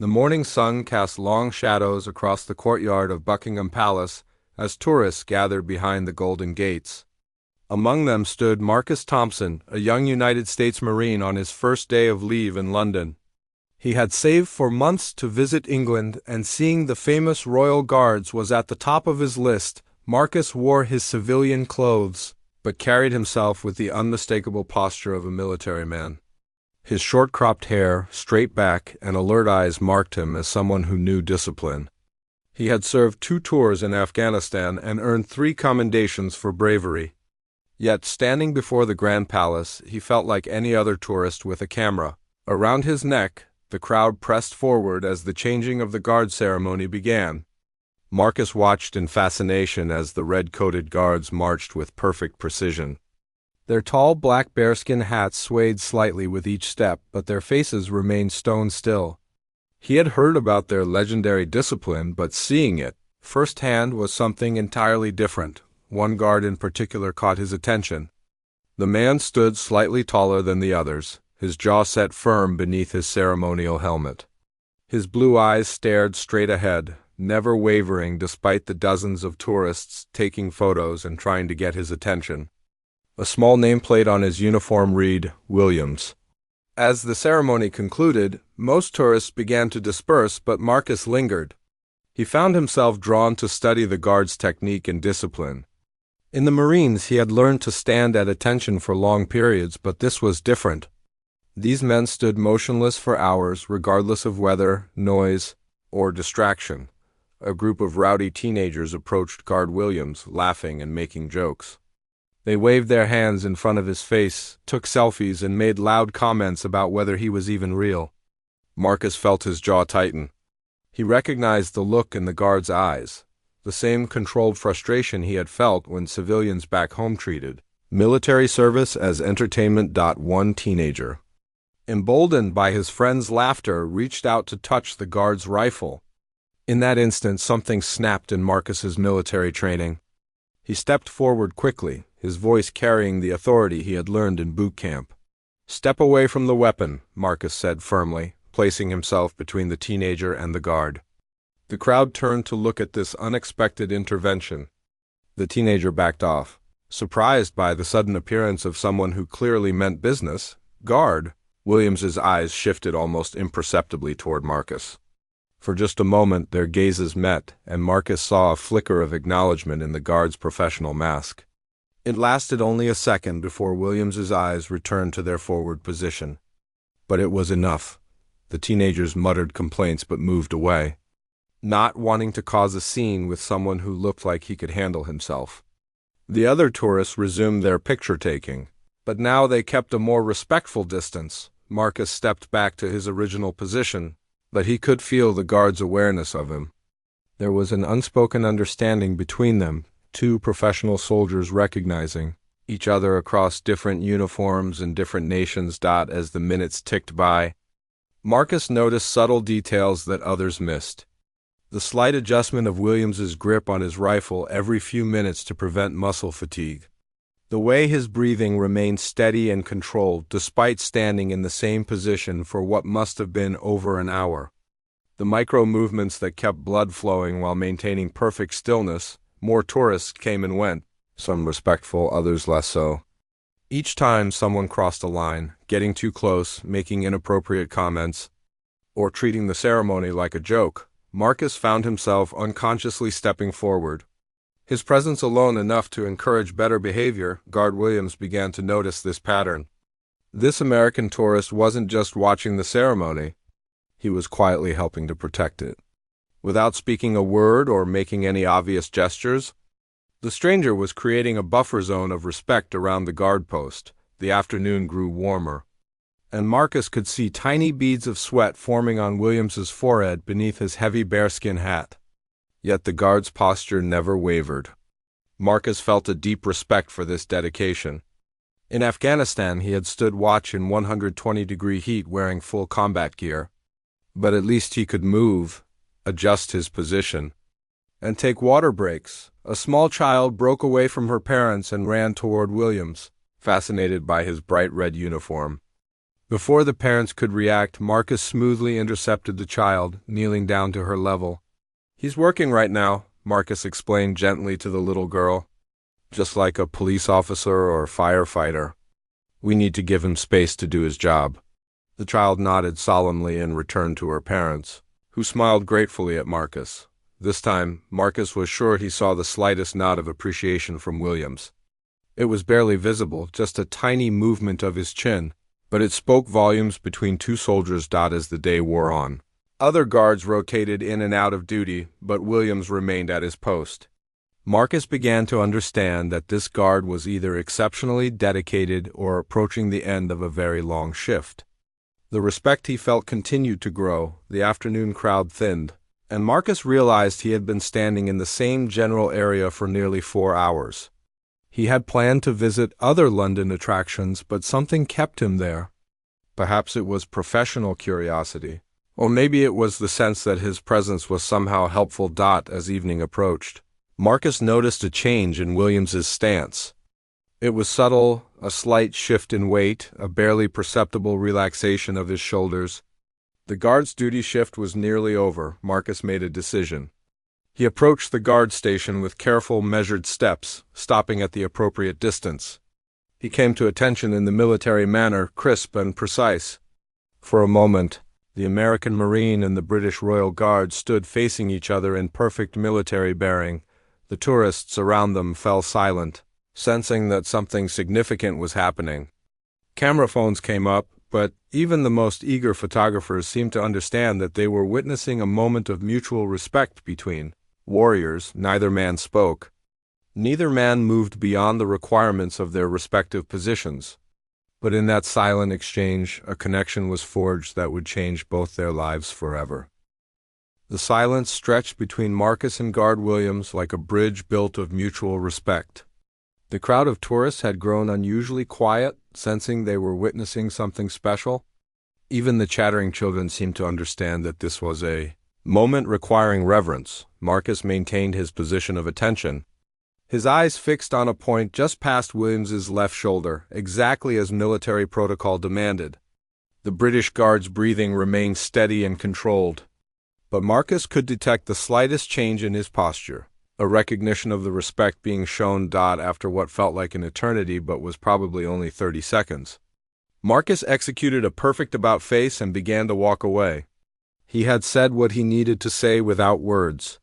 The morning sun cast long shadows across the courtyard of Buckingham Palace as tourists gathered behind the Golden Gates. Among them stood Marcus Thompson, a young United States Marine on his first day of leave in London. He had saved for months to visit England, and seeing the famous Royal Guards was at the top of his list. Marcus wore his civilian clothes, but carried himself with the unmistakable posture of a military man. His short-cropped hair, straight back, and alert eyes marked him as someone who knew discipline. He had served 2 tours in Afghanistan and earned 3 commendations for bravery. Yet, standing before the Grand Palace, he felt like any other tourist with a camera. Around his neck, the crowd pressed forward as the changing of the guard ceremony began. Marcus watched in fascination as the red-coated guards marched with perfect precision. Their tall black bearskin hats swayed slightly with each step, but their faces remained stone still. He had heard about their legendary discipline, but seeing it firsthand was something entirely different. One guard in particular caught his attention. The man stood slightly taller than the others, his jaw set firm beneath his ceremonial helmet. His blue eyes stared straight ahead, never wavering despite the dozens of tourists taking photos and trying to get his attention. A small nameplate on his uniform read, "Williams." As the ceremony concluded, most tourists began to disperse, but Marcus lingered. He found himself drawn to study the guards' technique and discipline. In the Marines, he had learned to stand at attention for long periods, but this was different. These men stood motionless for hours, regardless of weather, noise, or distraction. A group of rowdy teenagers approached Guard Williams, laughing and making jokes. They waved their hands in front of his face, took selfies, and made loud comments about whether he was even real. Marcus felt his jaw tighten. He recognized the look in the guard's eyes, the same controlled frustration he had felt when civilians back home treated military service as entertainment. One teenager, emboldened by his friend's laughter, reached out to touch the guard's rifle. In that instant, something snapped in Marcus's military training. He stepped forward quickly, his voice carrying the authority he had learned in boot camp. "Step away from the weapon," Marcus said firmly, placing himself between the teenager and the guard. The crowd turned to look at this unexpected intervention. The teenager backed off, surprised by the sudden appearance of someone who clearly meant business. "Guard." Williams's eyes shifted almost imperceptibly toward Marcus. For just a moment their gazes met, and Marcus saw a flicker of acknowledgement in the guard's professional mask. It lasted only a second before Williams's eyes returned to their forward position. But it was enough. The teenagers muttered complaints but moved away, not wanting to cause a scene with someone who looked like he could handle himself. The other tourists resumed their picture-taking, but now they kept a more respectful distance. Marcus stepped back to his original position, but he could feel the guard's awareness of him. There was an unspoken understanding between them, 2 professional soldiers recognizing each other across different uniforms and different nations. As the minutes ticked by, Marcus noticed subtle details that others missed. The slight adjustment of Williams's grip on his rifle every few minutes to prevent muscle fatigue. The way his breathing remained steady and controlled despite standing in the same position for what must have been over an hour. The micro-movements that kept blood flowing while maintaining perfect stillness. More tourists came and went, some respectful, others less so. Each time someone crossed a line, getting too close, making inappropriate comments, or treating the ceremony like a joke, Marcus found himself unconsciously stepping forward. His presence alone enough to encourage better behavior. Guard Williams began to notice this pattern. This American tourist wasn't just watching the ceremony, he was quietly helping to protect it. Without speaking a word or making any obvious gestures, the stranger was creating a buffer zone of respect around the guard post. The afternoon grew warmer, and Marcus could see tiny beads of sweat forming on Williams's forehead beneath his heavy bearskin hat. Yet the guard's posture never wavered. Marcus felt a deep respect for this dedication. In Afghanistan, he had stood watch in 120-degree heat wearing full combat gear. But at least he could move, adjust his position, and take water breaks. A small child broke away from her parents and ran toward Williams, fascinated by his bright red uniform. Before the parents could react, Marcus smoothly intercepted the child, kneeling down to her level. "He's working right now," Marcus explained gently to the little girl. "Just like a police officer or firefighter. We need to give him space to do his job." The child nodded solemnly and returned to her parents, who smiled gratefully at Marcus. This time, Marcus was sure he saw the slightest nod of appreciation from Williams. It was barely visible, just a tiny movement of his chin, but it spoke volumes between two soldiers. As the day wore on, other guards rotated in and out of duty, but Williams remained at his post. Marcus began to understand that this guard was either exceptionally dedicated or approaching the end of a very long shift. The respect he felt continued to grow, the afternoon crowd thinned, and Marcus realized he had been standing in the same general area for nearly 4 hours. He had planned to visit other London attractions, but something kept him there. Perhaps it was professional curiosity, or maybe it was the sense that his presence was somehow helpful. As evening approached, Marcus noticed a change in Williams's stance. It was subtle, a slight shift in weight, a barely perceptible relaxation of his shoulders. The guard's duty shift was nearly over. Marcus made a decision. He approached the guard station with careful, measured steps, stopping at the appropriate distance. He came to attention in the military manner, crisp and precise. For a moment, the American Marine and the British Royal Guard stood facing each other in perfect military bearing. The tourists around them fell silent, sensing that something significant was happening. Camera phones came up, but even the most eager photographers seemed to understand that they were witnessing a moment of mutual respect between warriors. Neither man spoke. Neither man moved beyond the requirements of their respective positions. But in that silent exchange, a connection was forged that would change both their lives forever. The silence stretched between Marcus and Guard Williams like a bridge built of mutual respect. The crowd of tourists had grown unusually quiet, sensing they were witnessing something special. Even the chattering children seemed to understand that this was a moment requiring reverence. Marcus maintained his position of attention, his eyes fixed on a point just past Williams's left shoulder, exactly as military protocol demanded. The British Guard's breathing remained steady and controlled, but Marcus could detect the slightest change in his posture, a recognition of the respect being shown. After what felt like an eternity but was probably only 30 seconds. Marcus executed a perfect about-face and began to walk away. He had said what he needed to say without words.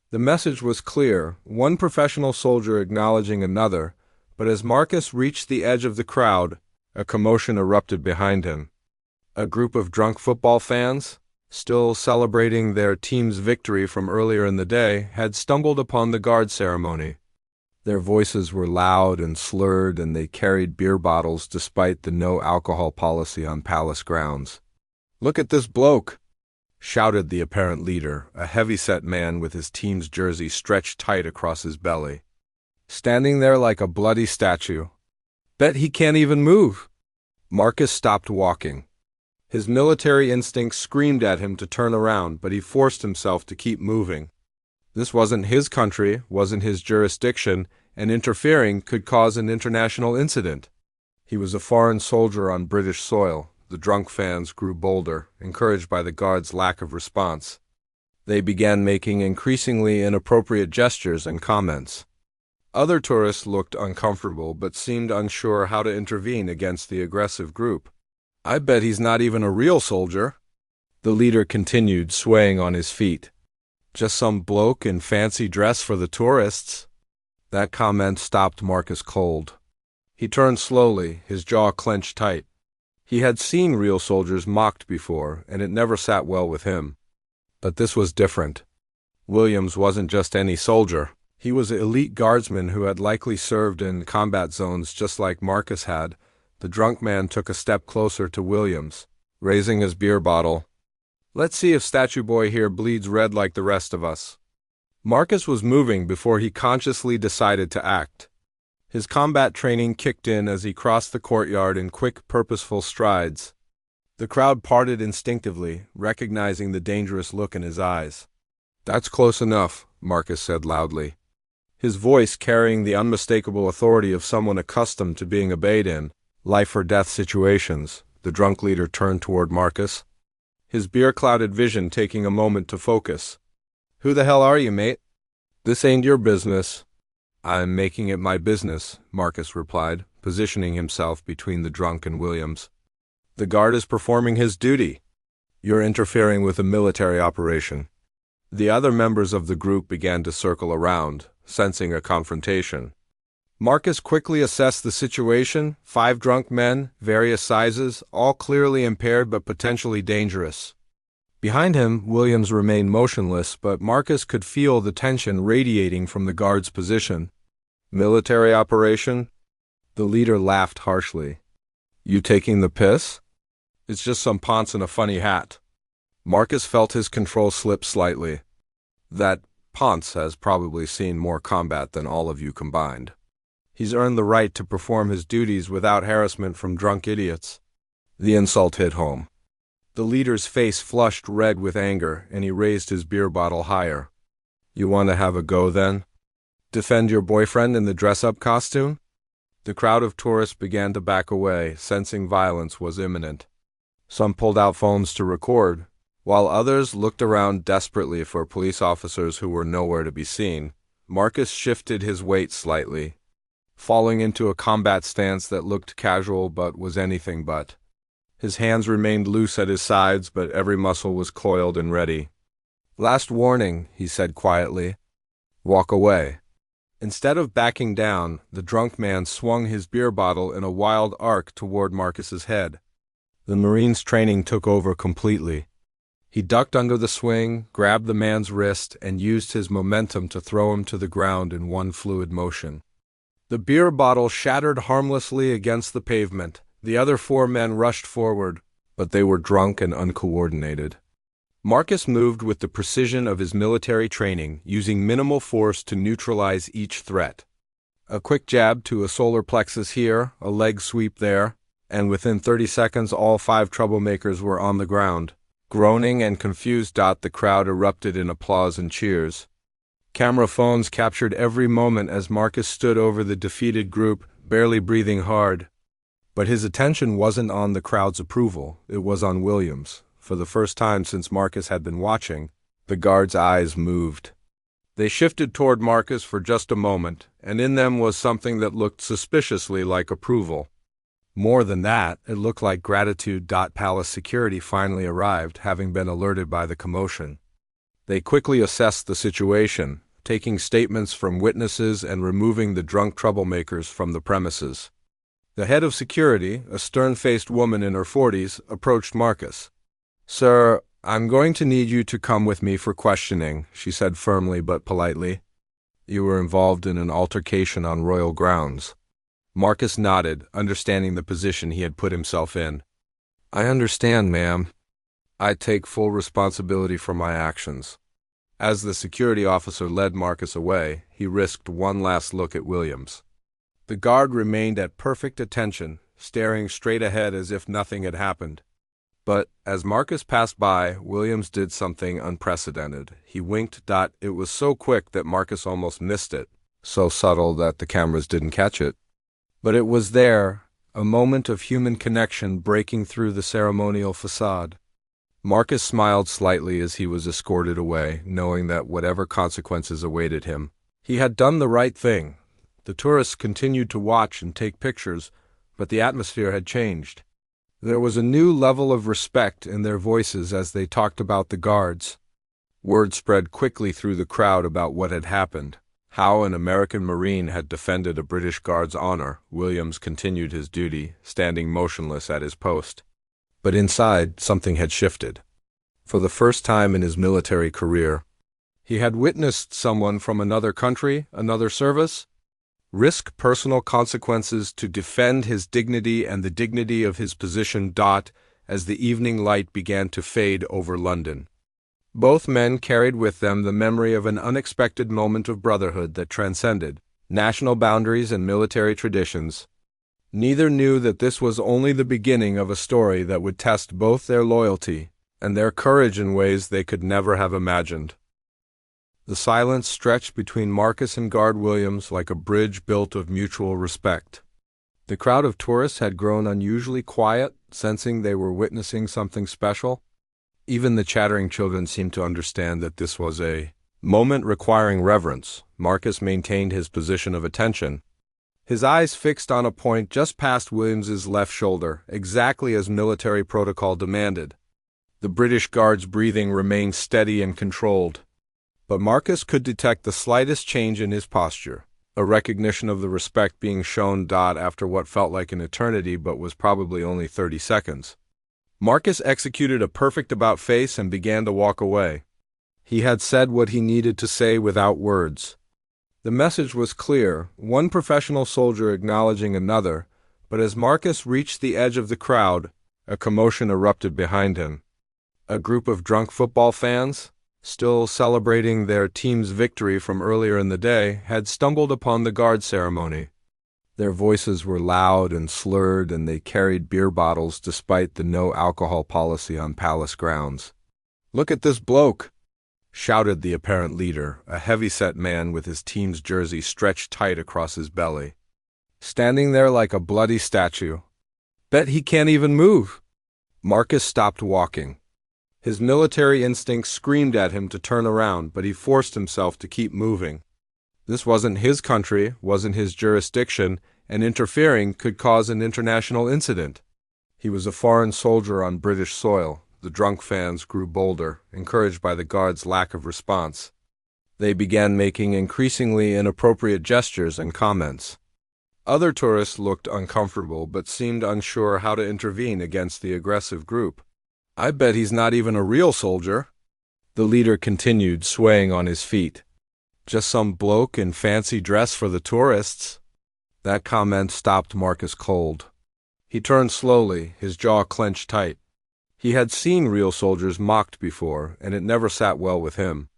The message was clear, one professional soldier acknowledging another, but as Marcus reached the edge of the crowd, a commotion erupted behind him. A group of drunk football fans, still celebrating their team's victory from earlier in the day, had stumbled upon the guard ceremony. Their voices were loud and slurred, and they carried beer bottles despite the no-alcohol policy on palace grounds. "Look at this bloke!" shouted the apparent leader, a heavy-set man with his team's jersey stretched tight across his belly. "Standing there like a bloody statue. Bet he can't even move." Marcus stopped walking. His military instincts screamed at him to turn around, but he forced himself to keep moving. This wasn't his country, wasn't his jurisdiction, and interfering could cause an international incident. He was a foreign soldier on British soil. The drunk fans grew bolder, encouraged by the guard's lack of response. They began making increasingly inappropriate gestures and comments. Other tourists looked uncomfortable but seemed unsure how to intervene against the aggressive group. "I bet he's not even a real soldier," the leader continued, swaying on his feet. "Just some bloke in fancy dress for the tourists." That comment stopped Marcus cold. He turned slowly, his jaw clenched tight. He had seen real soldiers mocked before, and it never sat well with him. But this was different. Williams wasn't just any soldier. He was an elite guardsman who had likely served in combat zones just like Marcus had. The drunk man took a step closer to Williams, raising his beer bottle. "Let's see if Statue Boy here bleeds red like the rest of us." Marcus was moving before he consciously decided to act. His combat training kicked in as he crossed the courtyard in quick, purposeful strides. The crowd parted instinctively, recognizing the dangerous look in his eyes. "That's close enough," Marcus said loudly, his voice carrying the unmistakable authority of someone accustomed to being obeyed in life-or-death situations. The drunk leader turned toward Marcus, his beer-clouded vision taking a moment to focus. "Who the hell are you, mate?" "This ain't your business." "I'm making it my business," Marcus replied, positioning himself between the drunk and Williams. "The guard is performing his duty. You're interfering with a military operation." The other members of the group began to circle around, sensing a confrontation. Marcus quickly assessed the situation: 5 drunk men, various sizes, all clearly impaired but potentially dangerous. Behind him, Williams remained motionless, but Marcus could feel the tension radiating from the guard's position. "Military operation?" The leader laughed harshly. "You taking the piss?" "It's just some ponce in a funny hat." Marcus felt his control slip slightly. "That ponce has probably seen more combat than all of you combined. He's earned the right to perform his duties without harassment from drunk idiots." The insult hit home. The leader's face flushed red with anger, and he raised his beer bottle higher. "You want to have a go, then? Defend your boyfriend in the dress-up costume?" The crowd of tourists began to back away, sensing violence was imminent. Some pulled out phones to record, while others looked around desperately for police officers who were nowhere to be seen. Marcus shifted his weight slightly, falling into a combat stance that looked casual but was anything but. His hands remained loose at his sides, but every muscle was coiled and ready. "Last warning," he said quietly. "Walk away." Instead of backing down, the drunk man swung his beer bottle in a wild arc toward Marcus's head. The Marine's training took over completely. He ducked under the swing, grabbed the man's wrist, and used his momentum to throw him to the ground in one fluid motion. The beer bottle shattered harmlessly against the pavement. The other 4 men rushed forward, but they were drunk and uncoordinated. Marcus moved with the precision of his military training, using minimal force to neutralize each threat. A quick jab to a solar plexus here, a leg sweep there, and within 30 seconds all 5 troublemakers were on the ground. Groaning and confused, the crowd erupted in applause and cheers. Camera phones captured every moment as Marcus stood over the defeated group, barely breathing hard. But his attention wasn't on the crowd's approval, it was on Williams. For the first time since Marcus had been watching, the guard's eyes moved. They shifted toward Marcus for just a moment, and in them was something that looked suspiciously like approval. More than that, it looked like gratitude. Palace security finally arrived, having been alerted by the commotion. They quickly assessed the situation, taking statements from witnesses and removing the drunk troublemakers from the premises. The head of security, a stern-faced woman in her 40s, approached Marcus. "Sir, I'm going to need you to come with me for questioning," she said firmly but politely. "You were involved in an altercation on royal grounds." Marcus nodded, understanding the position he had put himself in. "I understand, ma'am. I take full responsibility for my actions." As the security officer led Marcus away, he risked one last look at Williams. The guard remained at perfect attention, staring straight ahead as if nothing had happened. But as Marcus passed by, Williams did something unprecedented. He winked. It was so quick that Marcus almost missed it, so subtle that the cameras didn't catch it. But it was there, a moment of human connection breaking through the ceremonial facade. Marcus smiled slightly as he was escorted away, knowing that whatever consequences awaited him, he had done the right thing. The tourists continued to watch and take pictures, but the atmosphere had changed. There was a new level of respect in their voices as they talked about the guards. Word spread quickly through the crowd about what had happened, how an American Marine had defended a British guard's honor. Williams continued his duty, standing motionless at his post. But inside, something had shifted. For the first time in his military career, he had witnessed someone from another country, another service, risk personal consequences to defend his dignity and the dignity of his position. As the evening light began to fade over London, both men carried with them the memory of an unexpected moment of brotherhood that transcended national boundaries and military traditions. Neither knew that this was only the beginning of a story that would test both their loyalty and their courage in ways they could never have imagined. The silence stretched between Marcus and Guard Williams like a bridge built of mutual respect. The crowd of tourists had grown unusually quiet, sensing they were witnessing something special. Even the chattering children seemed to understand that this was a moment requiring reverence. Marcus maintained his position of attention, his eyes fixed on a point just past Williams's left shoulder, exactly as military protocol demanded. The British Guard's breathing remained steady and controlled, but Marcus could detect the slightest change in his posture, a recognition of the respect being shown after what felt like an eternity but was probably only 30 seconds. Marcus executed a perfect about-face and began to walk away. He had said what he needed to say without words. The message was clear, one professional soldier acknowledging another, but as Marcus reached the edge of the crowd, a commotion erupted behind him. A group of drunk football fans, still celebrating their team's victory from earlier in the day, had stumbled upon the guard ceremony. Their voices were loud and slurred, and they carried beer bottles despite the no-alcohol policy on palace grounds. "Look at this bloke!" shouted the apparent leader, a heavy-set man with his team's jersey stretched tight across his belly. "Standing there like a bloody statue. Bet he can't even move." Marcus stopped walking. His military instincts screamed at him to turn around, but he forced himself to keep moving. This wasn't his country, wasn't his jurisdiction, and interfering could cause an international incident. He was a foreign soldier on British soil. The drunk fans grew bolder, encouraged by the guard's lack of response. They began making increasingly inappropriate gestures and comments. Other tourists looked uncomfortable but seemed unsure how to intervene against the aggressive group. "I bet he's not even a real soldier," the leader continued, swaying on his feet. "Just some bloke in fancy dress for the tourists." That comment stopped Marcus cold. He turned slowly, his jaw clenched tight. He had seen real soldiers mocked before, and it never sat well with him.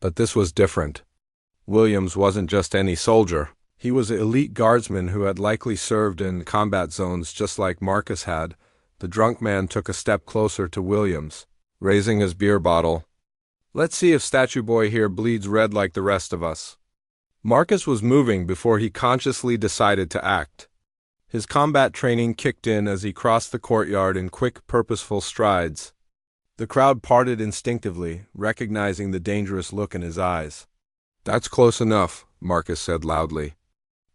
But this was different. Williams wasn't just any soldier. He was an elite guardsman who had likely served in combat zones just like Marcus had. The drunk man took a step closer to Williams, raising his beer bottle. "Let's see if Statue Boy here bleeds red like the rest of us." Marcus was moving before he consciously decided to act. His combat training kicked in as he crossed the courtyard in quick, purposeful strides. The crowd parted instinctively, recognizing the dangerous look in his eyes. "That's close enough," Marcus said loudly,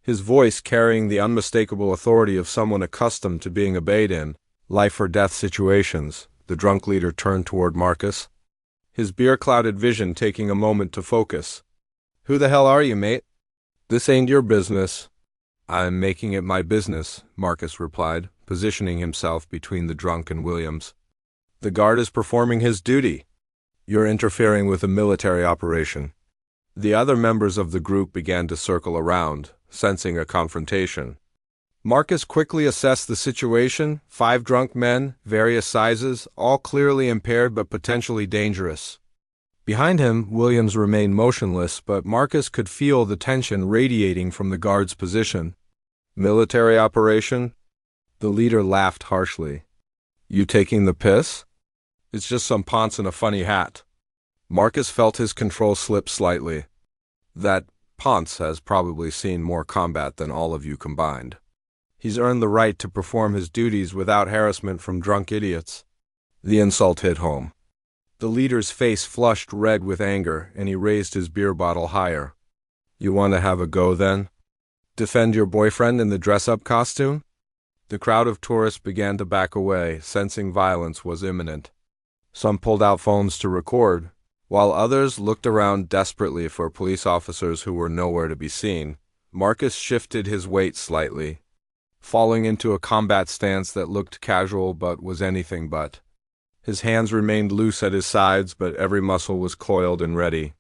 his voice carrying the unmistakable authority of someone accustomed to being obeyed in life-or-death situations. The drunk leader turned toward Marcus, his beer-clouded vision taking a moment to focus. "Who the hell are you, mate?" "This ain't your business." "I'm making it my business," Marcus replied, positioning himself between the drunk and Williams. "The guard is performing his duty. You're interfering with a military operation." The other members of the group began to circle around, sensing a confrontation. Marcus quickly assessed the situation: 5 drunk men, various sizes, all clearly impaired but potentially dangerous. Behind him, Williams remained motionless, but Marcus could feel the tension radiating from the guard's position. "Military operation?" The leader laughed harshly. "You taking the piss? It's just some ponce in a funny hat." Marcus felt his control slip slightly. "That ponce has probably seen more combat than all of you combined. He's earned the right to perform his duties without harassment from drunk idiots." The insult hit home. The leader's face flushed red with anger, and he raised his beer bottle higher. "You want to have a go, then? Defend your boyfriend in the dress-up costume?" The crowd of tourists began to back away, sensing violence was imminent. Some pulled out phones to record, while others looked around desperately for police officers who were nowhere to be seen. Marcus shifted his weight slightly, falling into a combat stance that looked casual but was anything but. His hands remained loose at his sides, but every muscle was coiled and ready.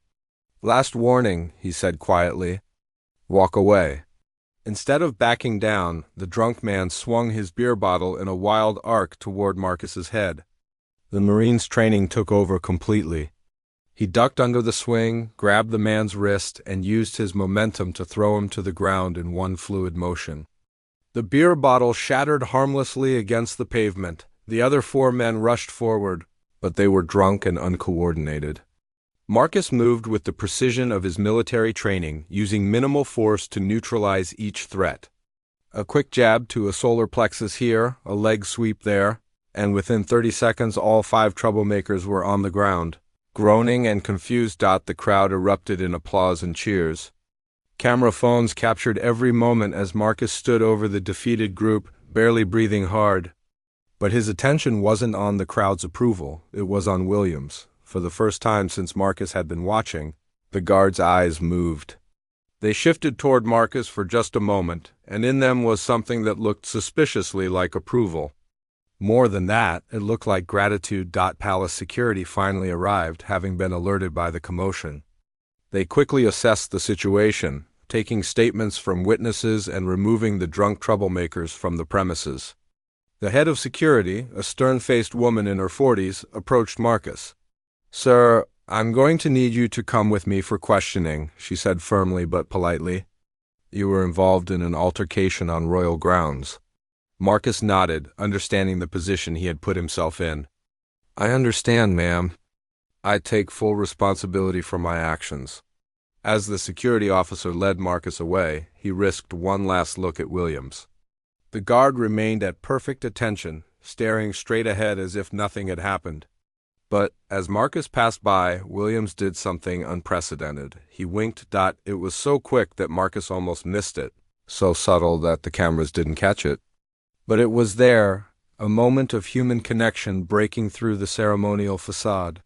"Last warning," he said quietly. "Walk away." Instead of backing down, the drunk man swung his beer bottle in a wild arc toward Marcus's head. The Marine's training took over completely. He ducked under the swing, grabbed the man's wrist, and used his momentum to throw him to the ground in one fluid motion. The beer bottle shattered harmlessly against the pavement. The other 4 men rushed forward, but they were drunk and uncoordinated. Marcus moved with the precision of his military training, using minimal force to neutralize each threat. A quick jab to a solar plexus here, a leg sweep there, and within 30 seconds all 5 troublemakers were on the ground. Groaning and confused, the crowd erupted in applause and cheers. Camera phones captured every moment as Marcus stood over the defeated group, barely breathing hard. But his attention wasn't on the crowd's approval, it was on Williams. For the first time since Marcus had been watching, the guards' eyes moved. They shifted toward Marcus for just a moment, and in them was something that looked suspiciously like approval. More than that, it looked like gratitude. Palace security finally arrived, having been alerted by the commotion. They quickly assessed the situation, taking statements from witnesses and removing the drunk troublemakers from the premises. The head of security, a stern-faced woman in her 40s, approached Marcus. "Sir, I'm going to need you to come with me for questioning," she said firmly but politely. "You were involved in an altercation on royal grounds." Marcus nodded, understanding the position he had put himself in. "I understand, ma'am. I take full responsibility for my actions." As the security officer led Marcus away, he risked one last look at Williams. The guard remained at perfect attention, staring straight ahead as if nothing had happened. But, as Marcus passed by, Williams did something unprecedented. He winked. It was so quick that Marcus almost missed it, so subtle that the cameras didn't catch it. But it was there, a moment of human connection breaking through the ceremonial facade.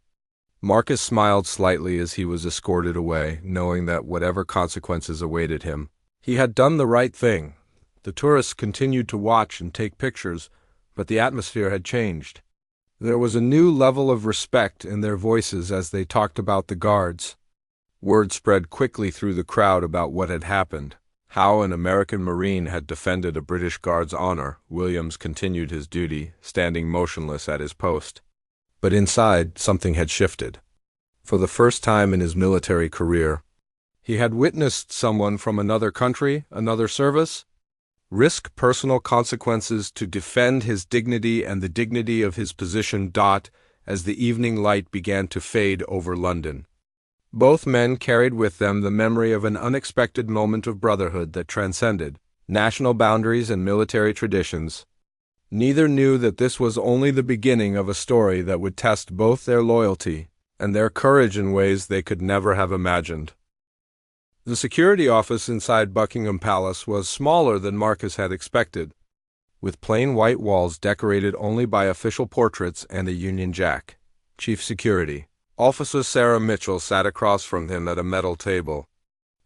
Marcus smiled slightly as he was escorted away, knowing that whatever consequences awaited him, he had done the right thing. The tourists continued to watch and take pictures, but the atmosphere had changed. There was a new level of respect in their voices as they talked about the guards. Word spread quickly through the crowd about what had happened, how an American Marine had defended a British guard's honor. Williams continued his duty, standing motionless at his post. But inside, something had shifted. For the first time in his military career, he had witnessed someone from another country, another service, risk personal consequences to defend his dignity and the dignity of his position. As the evening light began to fade over London, both men carried with them the memory of an unexpected moment of brotherhood that transcended national boundaries and military traditions. Neither knew that this was only the beginning of a story that would test both their loyalty and their courage in ways they could never have imagined. The security office inside Buckingham Palace was smaller than Marcus had expected, with plain white walls decorated only by official portraits and a Union Jack. Chief Security Officer Sarah Mitchell sat across from him at a metal table,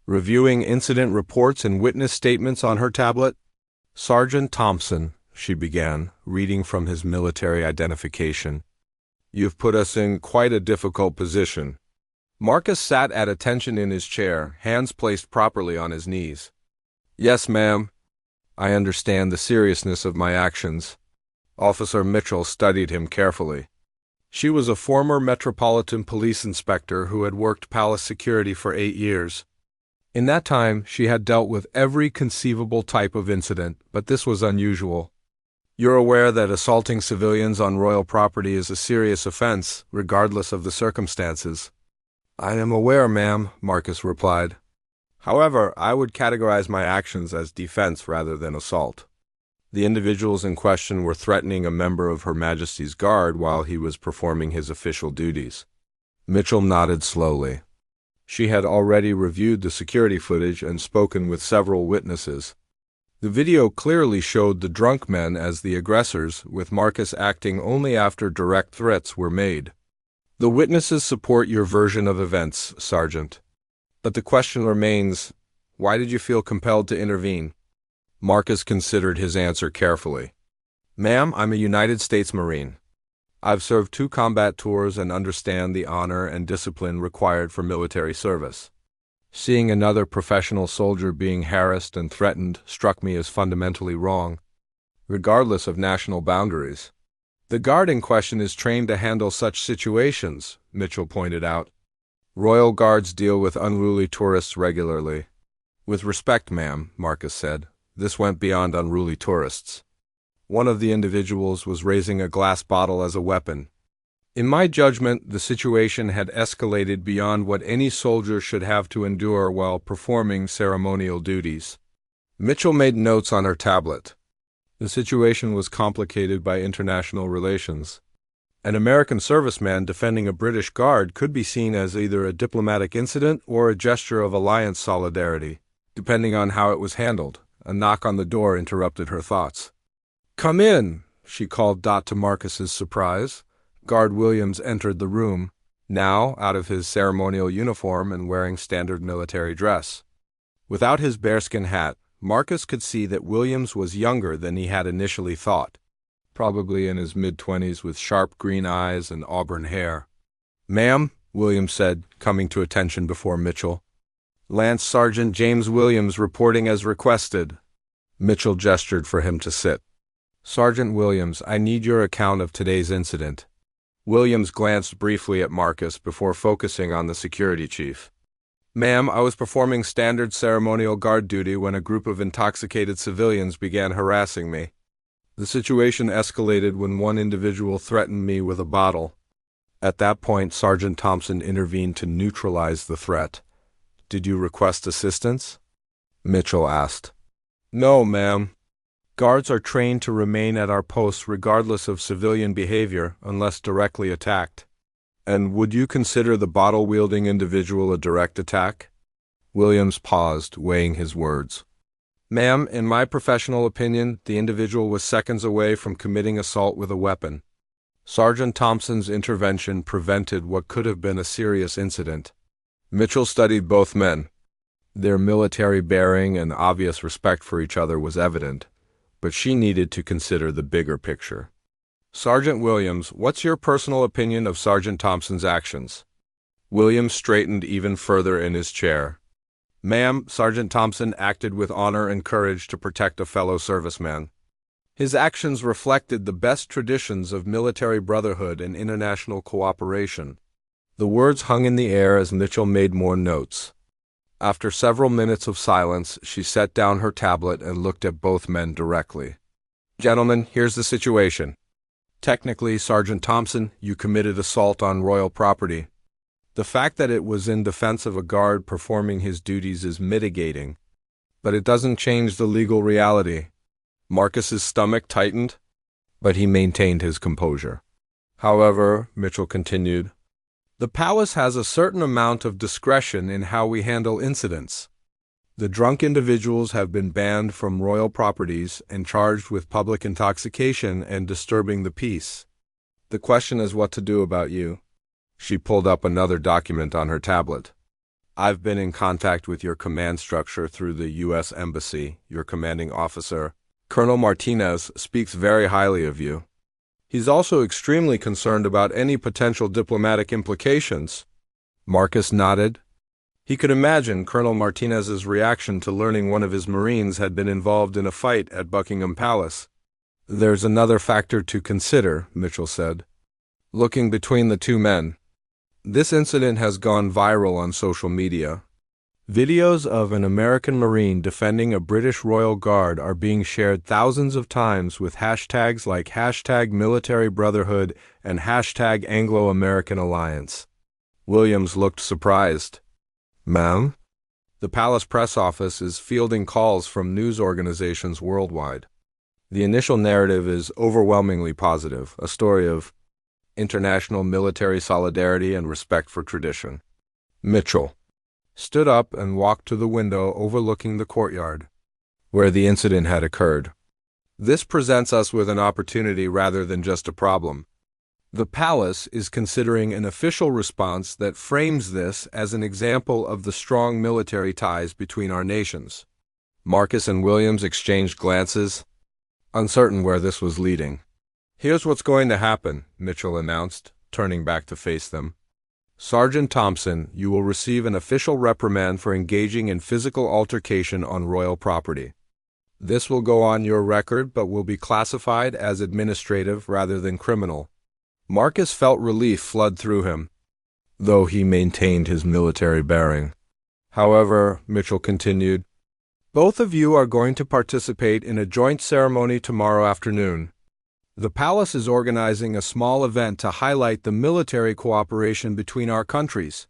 reviewing incident reports and witness statements on her tablet. "Sergeant Thompson," she began, reading from his military identification, "you've put us in quite a difficult position." Marcus sat at attention in his chair, hands placed properly on his knees. "Yes, ma'am. I understand the seriousness of my actions." Officer Mitchell studied him carefully. She was a former Metropolitan Police inspector who had worked palace security for 8 years. In that time, she had dealt with every conceivable type of incident, but this was unusual. "You're aware that assaulting civilians on royal property is a serious offense, regardless of the circumstances." "I am aware, ma'am," Marcus replied. "However, I would categorize my actions as defense rather than assault." The individuals in question were threatening a member of Her Majesty's Guard while he was performing his official duties. Mitchell nodded slowly. She had already reviewed the security footage and spoken with several witnesses. The video clearly showed the drunk men as the aggressors, with Marcus acting only after direct threats were made. "The witnesses support your version of events, Sergeant. But the question remains, why did you feel compelled to intervene?" Marcus considered his answer carefully. "Ma'am, I'm a United States Marine. I've served 2 combat tours and understand the honor and discipline required for military service. Seeing another professional soldier being harassed and threatened struck me as fundamentally wrong, regardless of national boundaries." "The guard in question is trained to handle such situations," Mitchell pointed out. "Royal guards deal with unruly tourists regularly." "With respect, ma'am," Marcus said, "this went beyond unruly tourists. One of the individuals was raising a glass bottle as a weapon. In my judgment, the situation had escalated beyond what any soldier should have to endure while performing ceremonial duties." Mitchell made notes on her tablet. The situation was complicated by international relations. An American serviceman defending a British guard could be seen as either a diplomatic incident or a gesture of alliance solidarity, depending on how it was handled. A knock on the door interrupted her thoughts. "Come in," she called to Marcus's surprise. Guard Williams entered the room, now out of his ceremonial uniform and wearing standard military dress. Without his bearskin hat, Marcus could see that Williams was younger than he had initially thought, probably in his mid-20s with sharp green eyes and auburn hair. "Ma'am," Williams said, coming to attention before Mitchell. "Lance Sergeant James Williams reporting as requested." Mitchell gestured for him to sit. "Sergeant Williams, I need your account of today's incident." Williams glanced briefly at Marcus before focusing on the security chief. "Ma'am, I was performing standard ceremonial guard duty when a group of intoxicated civilians began harassing me. The situation escalated when one individual threatened me with a bottle. At that point, Sergeant Thompson intervened to neutralize the threat. Did you request assistance?" Mitchell asked. "No, ma'am. Guards are trained to remain at our posts regardless of civilian behavior unless directly attacked." "And would you consider the bottle-wielding individual a direct attack?" Williams paused, weighing his words. "Ma'am, in my professional opinion, the individual was seconds away from committing assault with a weapon. Sergeant Thompson's intervention prevented what could have been a serious incident." Mitchell studied both men. Their military bearing and obvious respect for each other was evident, but she needed to consider the bigger picture. "Sergeant Williams, what's your personal opinion of Sergeant Thompson's actions?" Williams straightened even further in his chair. "Ma'am, Sergeant Thompson acted with honor and courage to protect a fellow serviceman. His actions reflected the best traditions of military brotherhood and international cooperation." The words hung in the air as Mitchell made more notes. After several minutes of silence, she set down her tablet and looked at both men directly. "Gentlemen, here's the situation. Technically, Sergeant Thompson, you committed assault on royal property. The fact that it was in defense of a guard performing his duties is mitigating, but it doesn't change the legal reality." Marcus's stomach tightened, but he maintained his composure. "However," Mitchell continued, "the palace has a certain amount of discretion in how we handle incidents. The drunk individuals have been banned from royal properties and charged with public intoxication and disturbing the peace. The question is what to do about you." She pulled up another document on her tablet. "I've been in contact with your command structure through the U.S. Embassy. Your commanding officer, Colonel Martinez, speaks very highly of you. He's also extremely concerned about any potential diplomatic implications." Marcus nodded. He could imagine Colonel Martinez's reaction to learning one of his Marines had been involved in a fight at Buckingham Palace. "There's another factor to consider," Mitchell said, looking between the two men. "This incident has gone viral on social media. Videos of an American Marine defending a British Royal Guard are being shared thousands of times with hashtags like #MilitaryBrotherhood and #Anglo-American Alliance. Williams looked surprised. "Ma'am?" "The Palace press office is fielding calls from news organizations worldwide. The initial narrative is overwhelmingly positive, a story of international military solidarity and respect for tradition." Mitchell stood up and walked to the window overlooking the courtyard, where the incident had occurred. "This presents us with an opportunity rather than just a problem. The palace is considering an official response that frames this as an example of the strong military ties between our nations." Marcus and Williams exchanged glances, uncertain where this was leading. "Here's what's going to happen," Mitchell announced, turning back to face them. "Sergeant Thompson, you will receive an official reprimand for engaging in physical altercation on royal property. This will go on your record but will be classified as administrative rather than criminal." Marcus felt relief flood through him, though he maintained his military bearing. "However," Mitchell continued, "both of you are going to participate in a joint ceremony tomorrow afternoon. The palace is organizing a small event to highlight the military cooperation between our countries.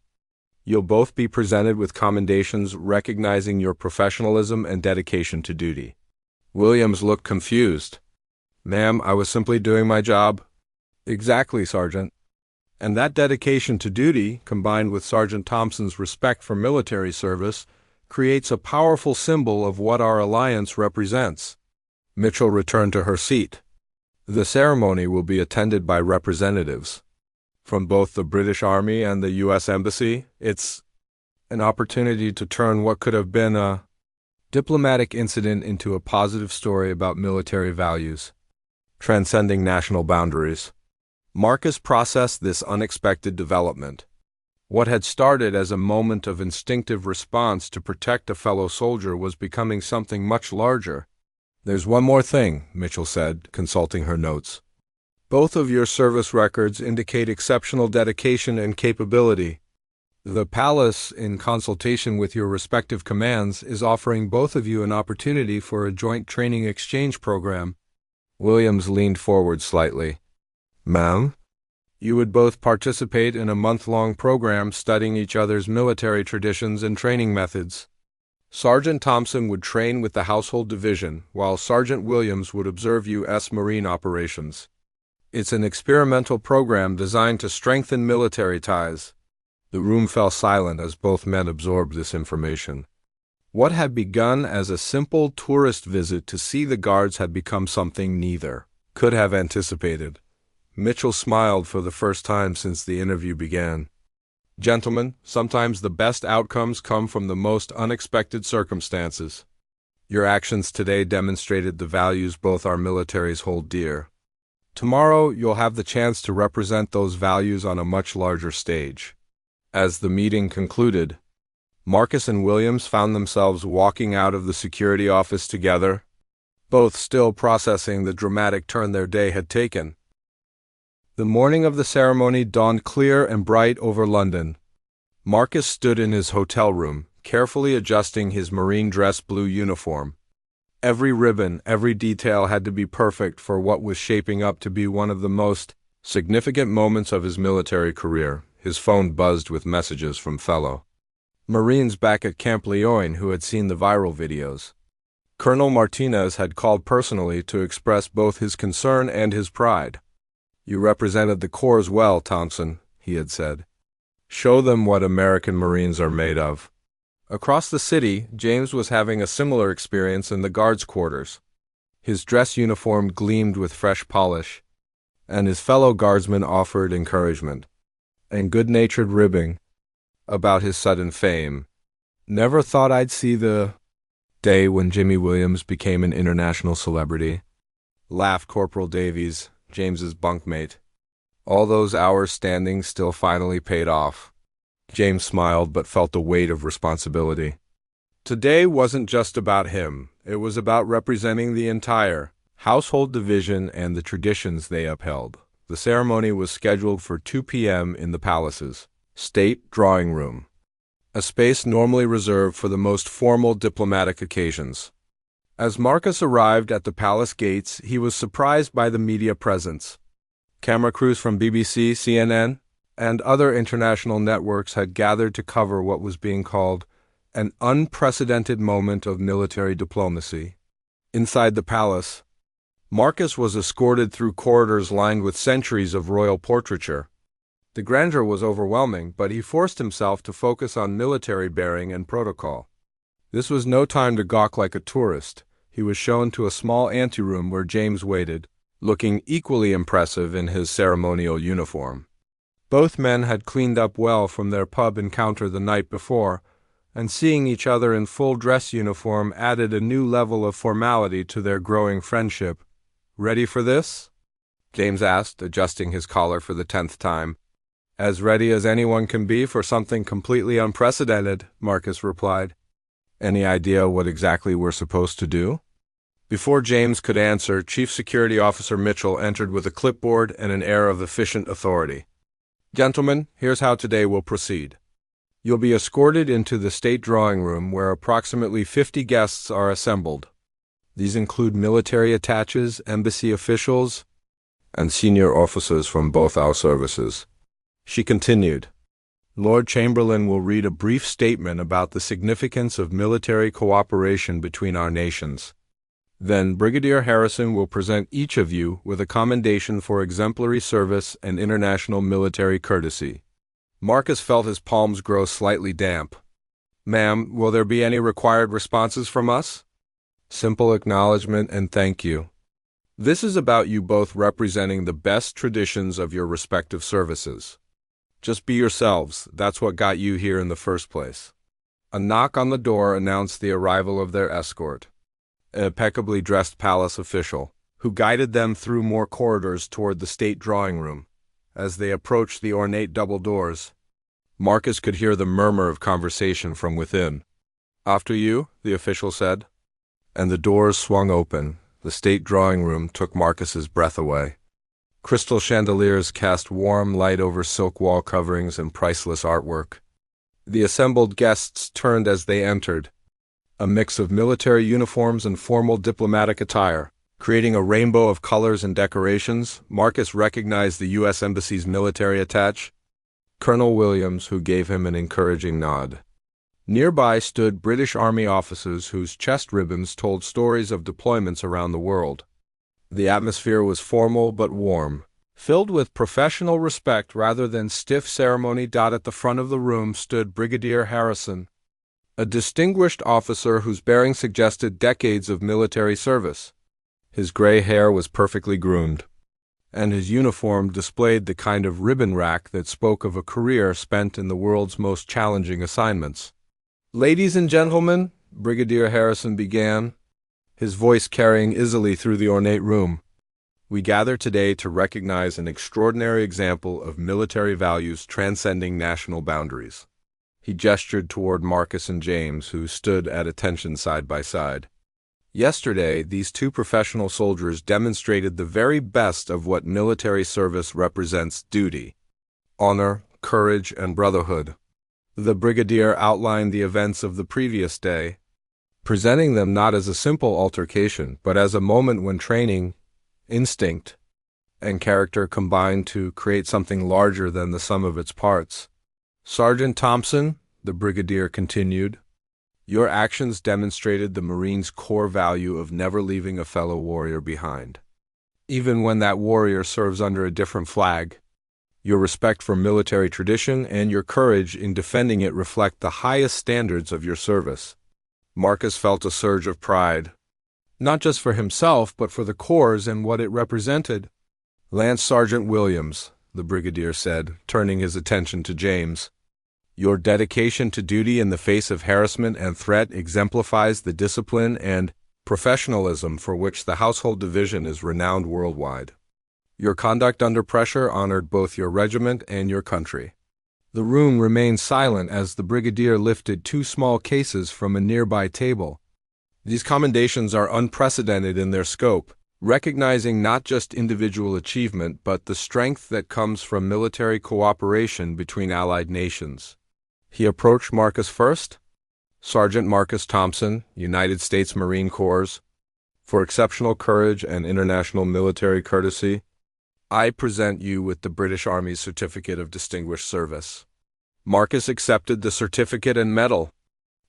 You'll both be presented with commendations recognizing your professionalism and dedication to duty. Williams looked confused. Ma'am, I was simply doing my job. Exactly, Sergeant. And that dedication to duty, combined with Sergeant Thompson's respect for military service, creates a powerful symbol of what our alliance represents. Mitchell returned to her seat. The ceremony will be attended by representatives from both the British Army and the U.S. Embassy. It's an opportunity to turn what could have been a diplomatic incident into a positive story about military values, transcending national boundaries. Marcus processed this unexpected development. What had started as a moment of instinctive response to protect a fellow soldier was becoming something much larger. There's one more thing, Mitchell said, consulting her notes. Both of your service records indicate exceptional dedication and capability. The Palace, in consultation with your respective commands, is offering both of you an opportunity for a joint training exchange program. Williams leaned forward slightly. Ma'am? You would both participate in a month-long program studying each other's military traditions and training methods. Sergeant Thompson would train with the Household Division, while Sergeant Williams would observe U.S. Marine operations. It's an experimental program designed to strengthen military ties. The room fell silent as both men absorbed this information. What had begun as a simple tourist visit to see the guards had become something neither could have anticipated. Mitchell smiled for the first time since the interview began. Gentlemen, sometimes the best outcomes come from the most unexpected circumstances. Your actions today demonstrated the values both our militaries hold dear. Tomorrow, you'll have the chance to represent those values on a much larger stage. As the meeting concluded, Marcus and Williams found themselves walking out of the security office together, both still processing the dramatic turn their day had taken. The morning of the ceremony dawned clear and bright over London. Marcus stood in his hotel room, carefully adjusting his marine dress blue uniform. Every ribbon, every detail had to be perfect for what was shaping up to be one of the most significant moments of his military career. His phone buzzed with messages from fellow Marines back at Camp Lejeune who had seen the viral videos. Colonel Martinez had called personally to express both his concern and his pride. You represented the Corps well, Thompson, he had said. Show them what American Marines are made of. Across the city, James was having a similar experience in the guards' quarters. His dress uniform gleamed with fresh polish, and his fellow guardsmen offered encouragement and good-natured ribbing about his sudden fame. Never thought I'd see the day when Jimmy Williams became an international celebrity, laughed Corporal Davies, James's bunkmate. All those hours standing still finally paid off. James smiled but felt the weight of responsibility. Today wasn't just about him. It was about representing the entire Household Division and the traditions they upheld. The ceremony was scheduled for 2 p.m. in the Palace's State Drawing Room, a space normally reserved for the most formal diplomatic occasions. As Marcus arrived at the palace gates, he was surprised by the media presence. Camera crews from BBC, CNN, and other international networks had gathered to cover what was being called an unprecedented moment of military diplomacy. Inside the palace, Marcus was escorted through corridors lined with centuries of royal portraiture. The grandeur was overwhelming, but he forced himself to focus on military bearing and protocol. This was no time to gawk like a tourist. He was shown to a small anteroom where James waited, looking equally impressive in his ceremonial uniform. Both men had cleaned up well from their pub encounter the night before, and seeing each other in full dress uniform added a new level of formality to their growing friendship. "Ready for this?" James asked, adjusting his collar for the 10th time. "As ready as anyone can be for something completely unprecedented," Marcus replied. "Any idea what exactly we're supposed to do?" Before James could answer, Chief Security Officer Mitchell entered with a clipboard and an air of efficient authority. "Gentlemen, here's how today will proceed. You'll be escorted into the State Drawing Room where approximately 50 guests are assembled. These include military attaches, embassy officials, and senior officers from both our services." She continued, Lord Chamberlain will read a brief statement about the significance of military cooperation between our nations. Then Brigadier Harrison will present each of you with a commendation for exemplary service and international military courtesy. Marcus felt his palms grow slightly damp. Ma'am, will there be any required responses from us? Simple acknowledgement and thank you. This is about you both representing the best traditions of your respective services. Just be yourselves, that's what got you here in the first place. A knock on the door announced the arrival of their escort, an impeccably dressed palace official, who guided them through more corridors toward the state drawing room. As they approached the ornate double doors, Marcus could hear the murmur of conversation from within. After you, the official said. And the doors swung open. The state drawing room took Marcus's breath away. Crystal chandeliers cast warm light over silk wall coverings and priceless artwork. The assembled guests turned as they entered, a mix of military uniforms and formal diplomatic attire. Creating a rainbow of colors and decorations, Marcus recognized the U.S. Embassy's military attaché, Colonel Williams, who gave him an encouraging nod. Nearby stood British Army officers whose chest ribbons told stories of deployments around the world. The atmosphere was formal but warm, filled with professional respect rather than stiff ceremony. At the front of the room stood Brigadier Harrison, a distinguished officer whose bearing suggested decades of military service. His gray hair was perfectly groomed, and his uniform displayed the kind of ribbon rack that spoke of a career spent in the world's most challenging assignments. "Ladies and gentlemen," Brigadier Harrison began, his voice carrying easily through the ornate room, "we gather today to recognize an extraordinary example of military values transcending national boundaries." He gestured toward Marcus and James, who stood at attention side by side. Yesterday, these two professional soldiers demonstrated the very best of what military service represents: duty, honor, courage, and brotherhood. The brigadier outlined the events of the previous day, presenting them not as a simple altercation, but as a moment when training, instinct, and character combined to create something larger than the sum of its parts. "Sergeant Thompson," the brigadier continued, "your actions demonstrated the Marines' core value of never leaving a fellow warrior behind, even when that warrior serves under a different flag. Your respect for military tradition and your courage in defending it reflect the highest standards of your service." Marcus felt a surge of pride, not just for himself, but for the corps and what it represented. "Lance Sergeant Williams," the brigadier said, turning his attention to James, "your dedication to duty in the face of harassment and threat exemplifies the discipline and professionalism for which the Household Division is renowned worldwide. Your conduct under pressure honored both your regiment and your country." The room remained silent as the brigadier lifted two small cases from a nearby table. These commendations are unprecedented in their scope, recognizing not just individual achievement but the strength that comes from military cooperation between allied nations. He approached Marcus first. "Sergeant Marcus Thompson, United States Marine Corps, for exceptional courage and international military courtesy, I present you with the British Army's Certificate of Distinguished Service." Marcus accepted the certificate and medal,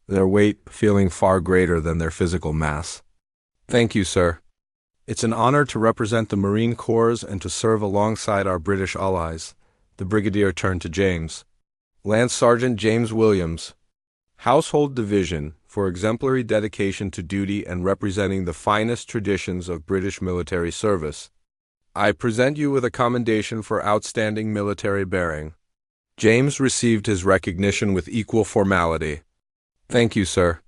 their weight feeling far greater than their physical mass. "Thank you, sir. It's an honor to represent the Marine Corps and to serve alongside our British allies." The brigadier turned to James. "Lance Sergeant James Williams, Household Division, for exemplary dedication to duty and representing the finest traditions of British military service, I present you with a commendation for outstanding military bearing." James received his recognition with equal formality. "Thank you, sir.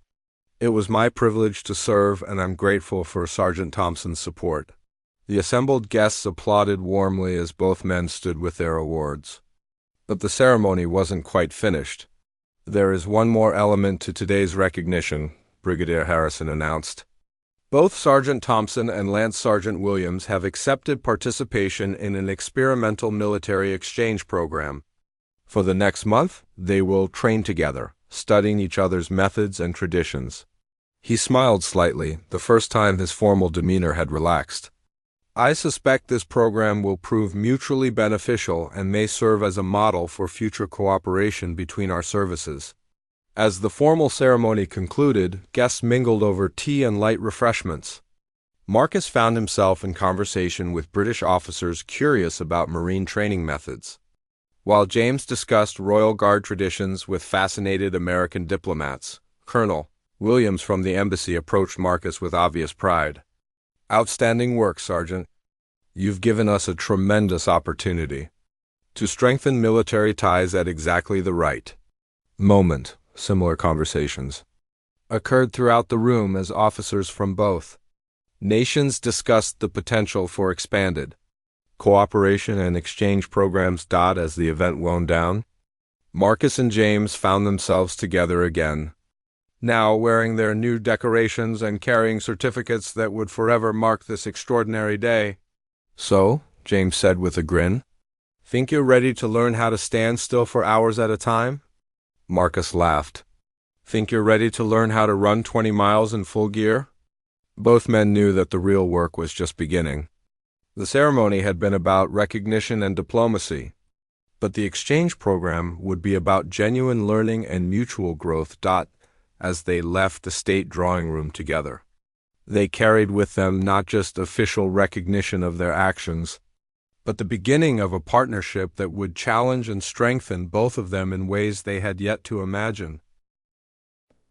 It was my privilege to serve, and I'm grateful for Sergeant Thompson's support." The assembled guests applauded warmly as both men stood with their awards. But the ceremony wasn't quite finished. "There is one more element to today's recognition," Brigadier Harrison announced. "Both Sergeant Thompson and Lance Sergeant Williams have accepted participation in an experimental military exchange program. For the next month, they will train together, studying each other's methods and traditions." He smiled slightly, the first time his formal demeanor had relaxed. I suspect this program will prove mutually beneficial and may serve as a model for future cooperation between our services. As the formal ceremony concluded, guests mingled over tea and light refreshments. Marcus found himself in conversation with British officers curious about Marine training methods, while James discussed Royal Guard traditions with fascinated American diplomats. Colonel Williams from the embassy approached Marcus with obvious pride. "Outstanding work, Sergeant. You've given us a tremendous opportunity to strengthen military ties at exactly the right moment." Similar conversations occurred throughout the room as officers from both nations discussed the potential for expanded cooperation and exchange programs. As the event wound down, Marcus and James found themselves together again, now wearing their new decorations and carrying certificates that would forever mark this extraordinary day. "So," James said with a grin, "think you're ready to learn how to stand still for hours at a time?" Marcus laughed. "Think you're ready to learn how to run 20 miles in full gear?" Both men knew that the real work was just beginning. The ceremony had been about recognition and diplomacy, but the exchange program would be about genuine learning and mutual growth. As they left the state drawing room together, they carried with them not just official recognition of their actions, but the beginning of a partnership that would challenge and strengthen both of them in ways they had yet to imagine.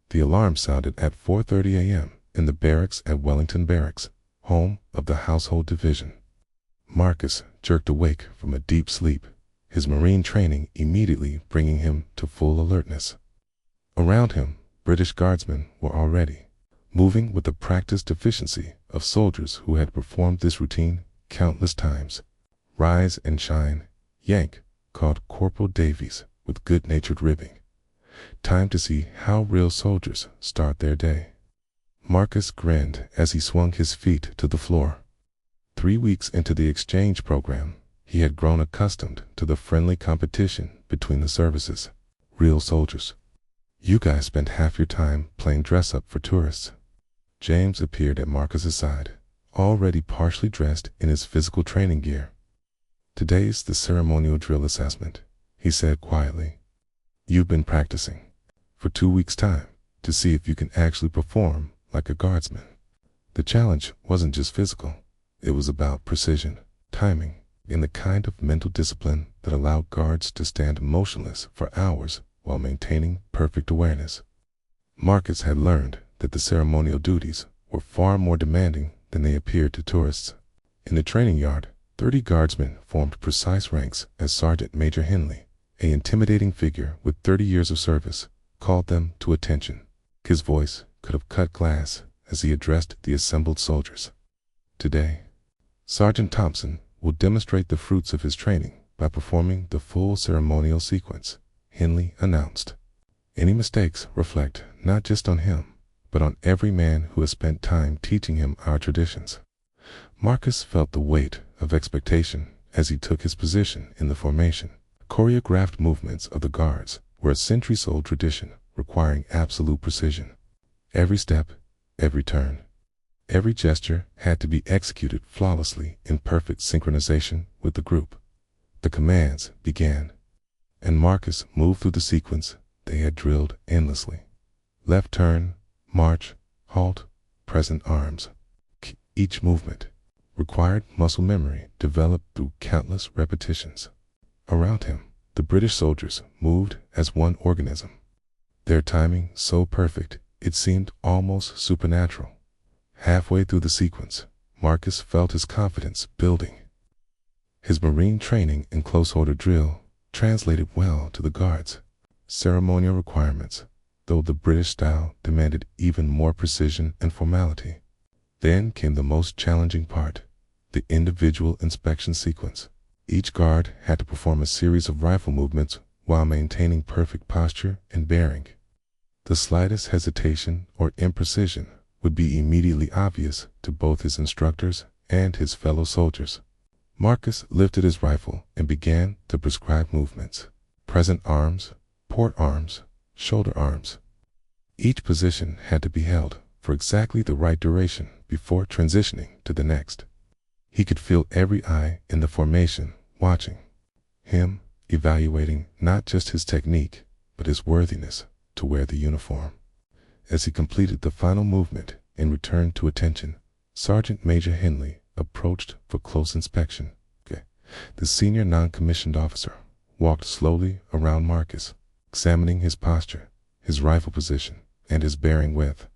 The alarm sounded at 4:30 a.m. in the barracks at Wellington Barracks, home of the Household Division. Marcus jerked awake from a deep sleep, his Marine training immediately bringing him to full alertness. Around him, British guardsmen were already moving with the practiced efficiency of soldiers who had performed this routine countless times. "Rise and shine, Yank," called Corporal Davies with good-natured ribbing. "Time to see how real soldiers start their day." Marcus grinned as he swung his feet to the floor. 3 weeks into the exchange program, he had grown accustomed to the friendly competition between the services. Real soldiers. "You guys spent half your time playing dress-up for tourists." James appeared at Marcus's side, already partially dressed in his physical training gear. "Today's the ceremonial drill assessment," he said quietly. "You've been practicing for 2 weeks' time to see if you can actually perform like a guardsman." The challenge wasn't just physical. It was about precision, timing, and the kind of mental discipline that allowed guards to stand motionless for hours while maintaining perfect awareness. Marcus had learned that the ceremonial duties were far more demanding than they appeared to tourists. In the training yard, 30 guardsmen formed precise ranks as Sergeant Major Henley, an intimidating figure with 30 years of service, called them to attention. His voice could have cut glass as he addressed the assembled soldiers. "Today, Sergeant Thompson will demonstrate the fruits of his training by performing the full ceremonial sequence," Henley announced. "Any mistakes reflect not just on him, but on every man who has spent time teaching him our traditions." Marcus felt the weight of expectation as he took his position in the formation. Choreographed movements of the guards were a centuries-old tradition requiring absolute precision. Every step, every turn, every gesture had to be executed flawlessly in perfect synchronization with the group. The commands began, and Marcus moved through the sequence they had drilled endlessly. Left turn, march, halt, present arms. Each movement required muscle memory developed through countless repetitions. Around him, the British soldiers moved as one organism, their timing so perfect it seemed almost supernatural. Halfway through the sequence, Marcus felt his confidence building. His Marine training and close-order drill translated well to the guards' ceremonial requirements, though the British style demanded even more precision and formality. Then came the most challenging part, the individual inspection sequence. Each guard had to perform a series of rifle movements while maintaining perfect posture and bearing. The slightest hesitation or imprecision would be immediately obvious to both his instructors and his fellow soldiers. Marcus lifted his rifle and began to prescribe movements: present arms, port arms, shoulder arms. Each position had to be held for exactly the right duration before transitioning to the next. He could feel every eye in the formation watching him, evaluating not just his technique, but his worthiness to wear the uniform. As he completed the final movement and returned to attention, Sergeant Major Henley approached for close inspection. The senior non-commissioned officer walked slowly around Marcus, examining his posture, his rifle position, and his bearing with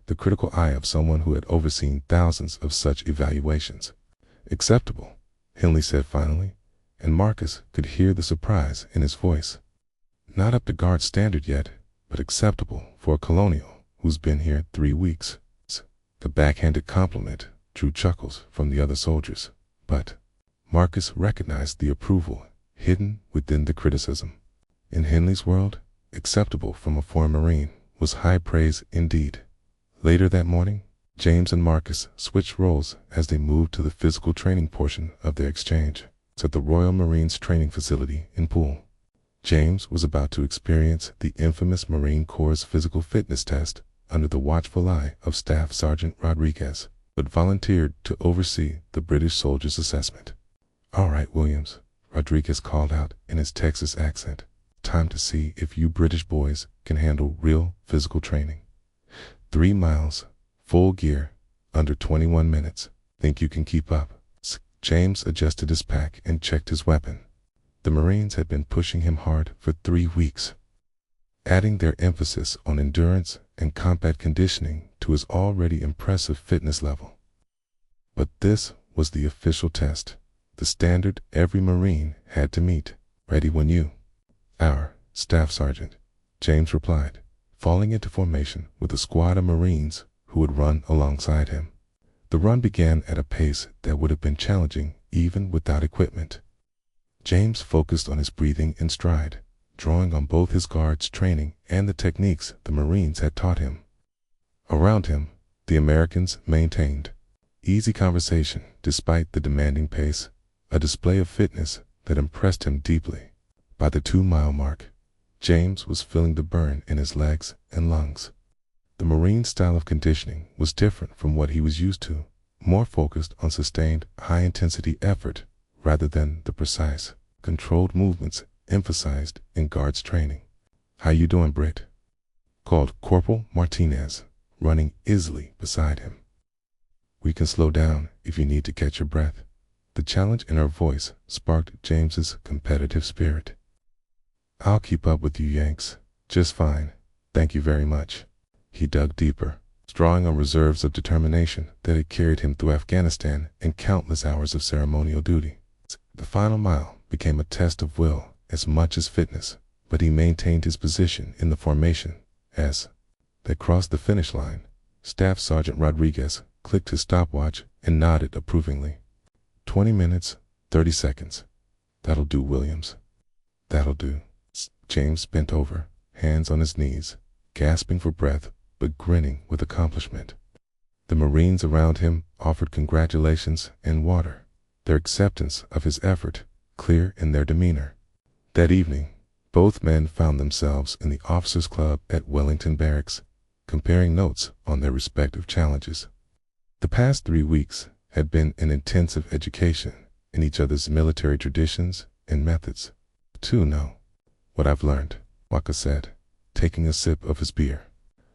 the critical eye of someone who had overseen thousands of such evaluations. "Acceptable," Henley said finally, and Marcus could hear the surprise in his voice. "Not up to guard standard yet, but acceptable for a colonial who's been here 3 weeks. The backhanded compliment drew chuckles from the other soldiers, but Marcus recognized the approval hidden within the criticism. In Henley's world, acceptable from a foreign Marine was high praise indeed. Later that morning, James and Marcus switched roles as they moved to the physical training portion of their exchange at the Royal Marines Training Facility in Poole. James was about to experience the infamous Marine Corps' physical fitness test under the watchful eye of Staff Sergeant Rodriguez, but volunteered to oversee the British soldier's assessment. "All right, Williams," Rodriguez called out in his Texas accent. "Time to see if you British boys can handle real physical training. 3 miles, full gear, under 21 minutes. Think you can keep up?" James adjusted his pack and checked his weapon. The Marines had been pushing him hard for 3 weeks, adding their emphasis on endurance and combat conditioning to his already impressive fitness level. But this was the official test, the standard every Marine had to meet. "Ready when you "Our Staff Sergeant," James replied, falling into formation with a squad of Marines who would run alongside him. The run began at a pace that would have been challenging even without equipment. James focused on his breathing and stride, drawing on both his guards' training and the techniques the Marines had taught him. Around him, the Americans maintained easy conversation despite the demanding pace, a display of fitness that impressed him deeply. By the 2-mile mark, James was feeling the burn in his legs and lungs. The Marine style of conditioning was different from what he was used to, more focused on sustained, high-intensity effort rather than the precise, controlled movements emphasized in guards training. "How you doing, Britt?" called Corporal Martinez, running easily beside him. "We can slow down if you need to catch your breath." The challenge in her voice sparked James's competitive spirit. "I'll keep up with you Yanks, just fine, thank you very much." He dug deeper, drawing on reserves of determination that had carried him through Afghanistan and countless hours of ceremonial duty. The final mile became a test of will as much as fitness, but he maintained his position in the formation. As they crossed the finish line, Staff Sergeant Rodriguez clicked his stopwatch and nodded approvingly. 20 minutes, 30 seconds. "That'll do, Williams. That'll do." James bent over, hands on his knees, gasping for breath but grinning with accomplishment. The Marines around him offered congratulations and water, their acceptance of his effort clear in their demeanor. That evening, both men found themselves in the officers' club at Wellington Barracks, comparing notes on their respective challenges. The past 3 weeks had been an intensive education in each other's military traditions and methods. "To know what I've learned," Waka said, taking a sip of his beer.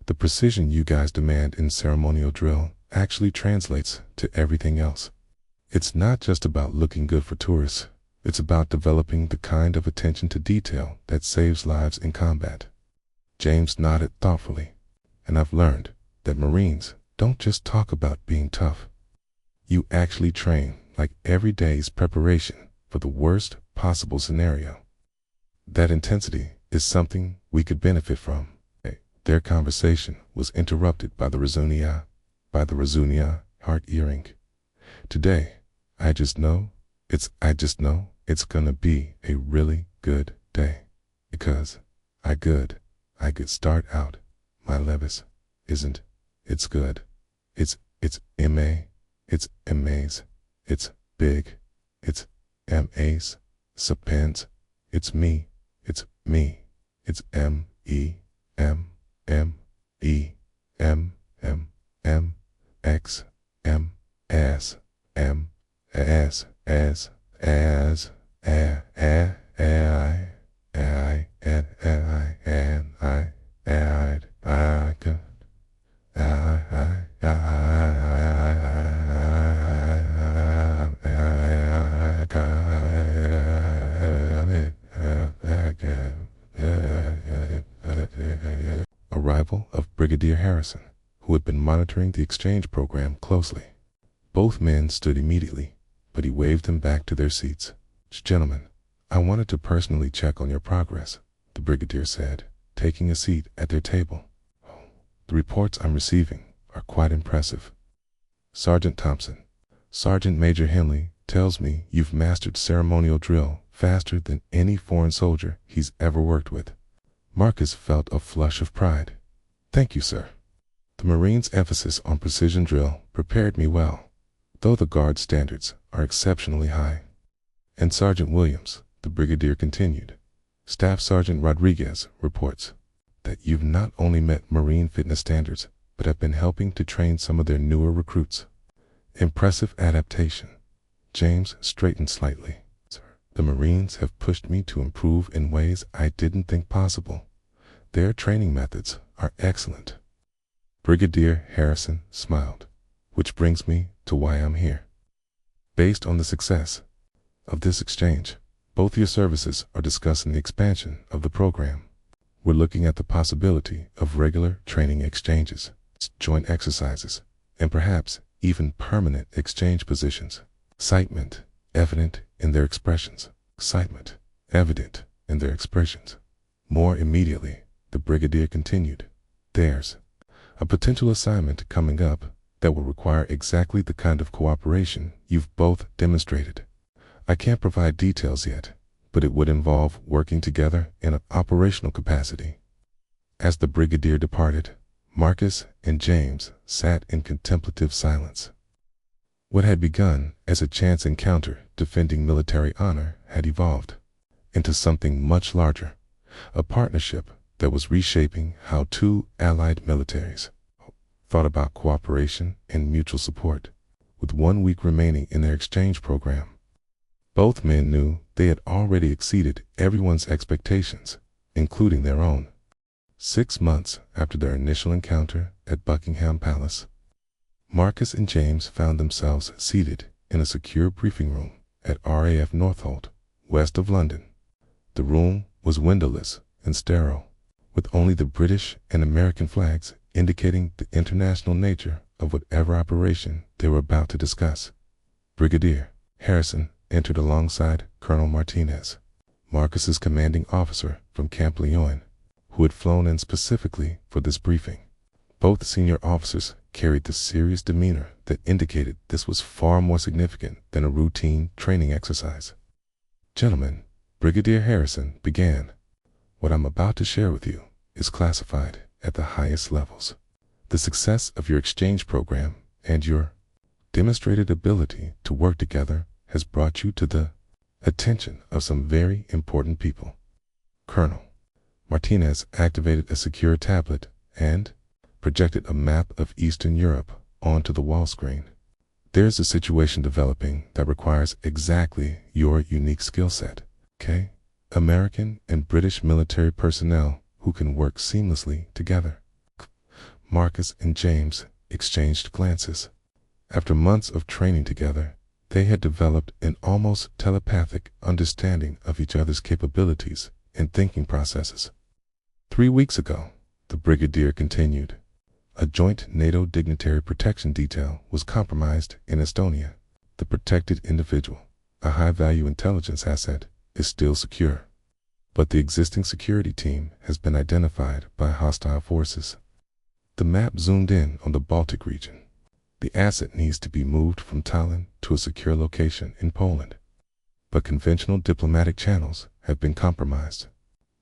"The precision you guys demand in ceremonial drill actually translates to everything else. It's not just about looking good for tourists. It's about developing the kind of attention to detail that saves lives in combat." James nodded thoughtfully. "And I've learned that Marines don't just talk about being tough. You actually train like every day's preparation for the worst possible scenario. That intensity is something we could benefit from." Their conversation was interrupted by the Razunia heart earring. "Today, I just know it's gonna be a really good day. Because I good start out. My Levis isn't. It's good. It's M.A. It's M.A.'s. It's big. It's M.A.'s. Suppens. It's me. It's me. It's M.E. M.E. M.M. M.X. M.S. as, as, as, a, I, and I, could, Arrival of Brigadier Harrison, who had been monitoring the exchange program closely. Both men stood immediately, but he waved them back to their seats. Gentlemen, I wanted to personally check on your progress, the brigadier said, taking a seat at their table. The reports I'm receiving are quite impressive. Sergeant Thompson, Sergeant Major Henley tells me you've mastered ceremonial drill faster than any foreign soldier he's ever worked with. Marcus felt a flush of pride. Thank you, sir. The Marines' emphasis on precision drill prepared me well, though the guard standards are exceptionally high. And Sergeant Williams, the brigadier continued, Staff Sergeant Rodriguez reports that you've not only met Marine fitness standards, but have been helping to train some of their newer recruits. Impressive adaptation. James straightened slightly. Sir, the Marines have pushed me to improve in ways I didn't think possible. Their training methods are excellent. Brigadier Harrison smiled, which brings me to why I'm here. Based on the success of this exchange, both your services are discussing the expansion of the program. We're looking at the possibility of regular training exchanges, joint exercises, and perhaps even permanent exchange positions. Excitement evident in their expressions. Excitement evident in their expressions. More immediately, the brigadier continued, there's a potential assignment coming up that will require exactly the kind of cooperation you've both demonstrated. I can't provide details yet, but it would involve working together in an operational capacity. As the brigadier departed, Marcus and James sat in contemplative silence. What had begun as a chance encounter defending military honor had evolved into something much larger, a partnership that was reshaping how two allied militaries thought about cooperation and mutual support, with 1 week remaining in their exchange program. Both men knew they had already exceeded everyone's expectations, including their own. 6 months after their initial encounter at Buckingham Palace, Marcus and James found themselves seated in a secure briefing room at RAF Northolt, west of London. The room was windowless and sterile, with only the British and American flags indicating the international nature of whatever operation they were about to discuss. Brigadier Harrison entered alongside Colonel Martinez, Marcus's commanding officer from Camp Leon, who had flown in specifically for this briefing. Both senior officers carried the serious demeanor that indicated this was far more significant than a routine training exercise. Gentlemen, Brigadier Harrison began, what I'm about to share with you is classified at the highest levels. The success of your exchange program and your demonstrated ability to work together has brought you to the attention of some very important people. Colonel Martinez activated a secure tablet and projected a map of Eastern Europe onto the wall screen. There's a situation developing that requires exactly your unique skill set, okay? American and British military personnel who can work seamlessly together. Marcus and James exchanged glances. After months of training together, they had developed an almost telepathic understanding of each other's capabilities and thinking processes. 3 weeks ago, the brigadier continued, a joint NATO dignitary protection detail was compromised in Estonia. The protected individual, a high-value intelligence asset, is still secure, but the existing security team has been identified by hostile forces. The map zoomed in on the Baltic region. The asset needs to be moved from Tallinn to a secure location in Poland, but conventional diplomatic channels have been compromised.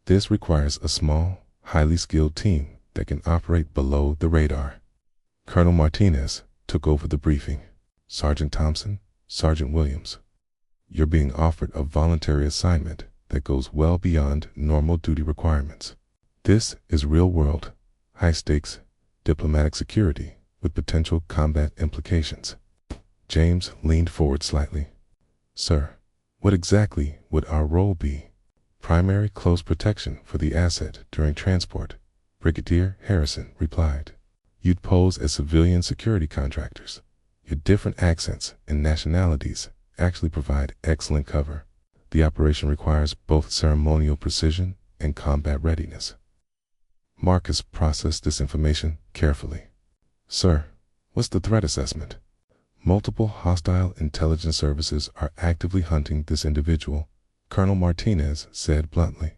This requires a small, highly skilled team that can operate below the radar. Colonel Martinez took over the briefing. Sergeant Thompson, Sergeant Williams, you're being offered a voluntary assignment that goes well beyond normal duty requirements. This is real-world, high-stakes, diplomatic security with potential combat implications. James leaned forward slightly. Sir, what exactly would our role be? Primary close protection for the asset during transport, Brigadier Harrison replied. You'd pose as civilian security contractors. Your different accents and nationalities actually provide excellent cover. The operation requires both ceremonial precision and combat readiness. Marcus processed this information carefully. Sir, what's the threat assessment? Multiple hostile intelligence services are actively hunting this individual, Colonel Martinez said bluntly.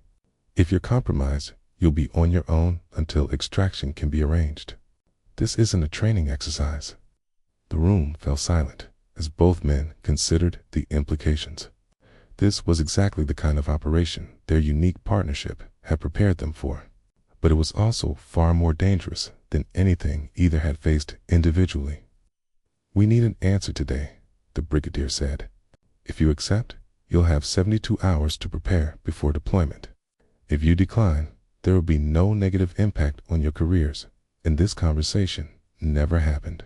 If you're compromised, you'll be on your own until extraction can be arranged. This isn't a training exercise. The room fell silent as both men considered the implications. This was exactly the kind of operation their unique partnership had prepared them for. But it was also far more dangerous than anything either had faced individually. We need an answer today, the brigadier said. If you accept, you'll have 72 hours to prepare before deployment. If you decline, there will be no negative impact on your careers, and this conversation never happened.